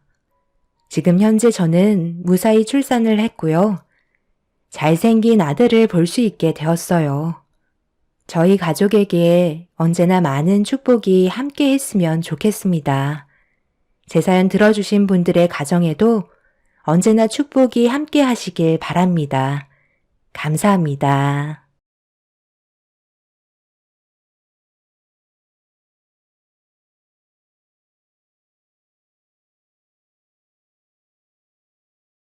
지금 현재 저는 무사히 출산을 했고요. 잘생긴 아들을 볼 수 있게 되었어요. 저희 가족에게 언제나 많은 축복이 함께 했으면 좋겠습니다. 제 사연 들어주신 분들의 가정에도 언제나 축복이 함께 하시길 바랍니다. 감사합니다.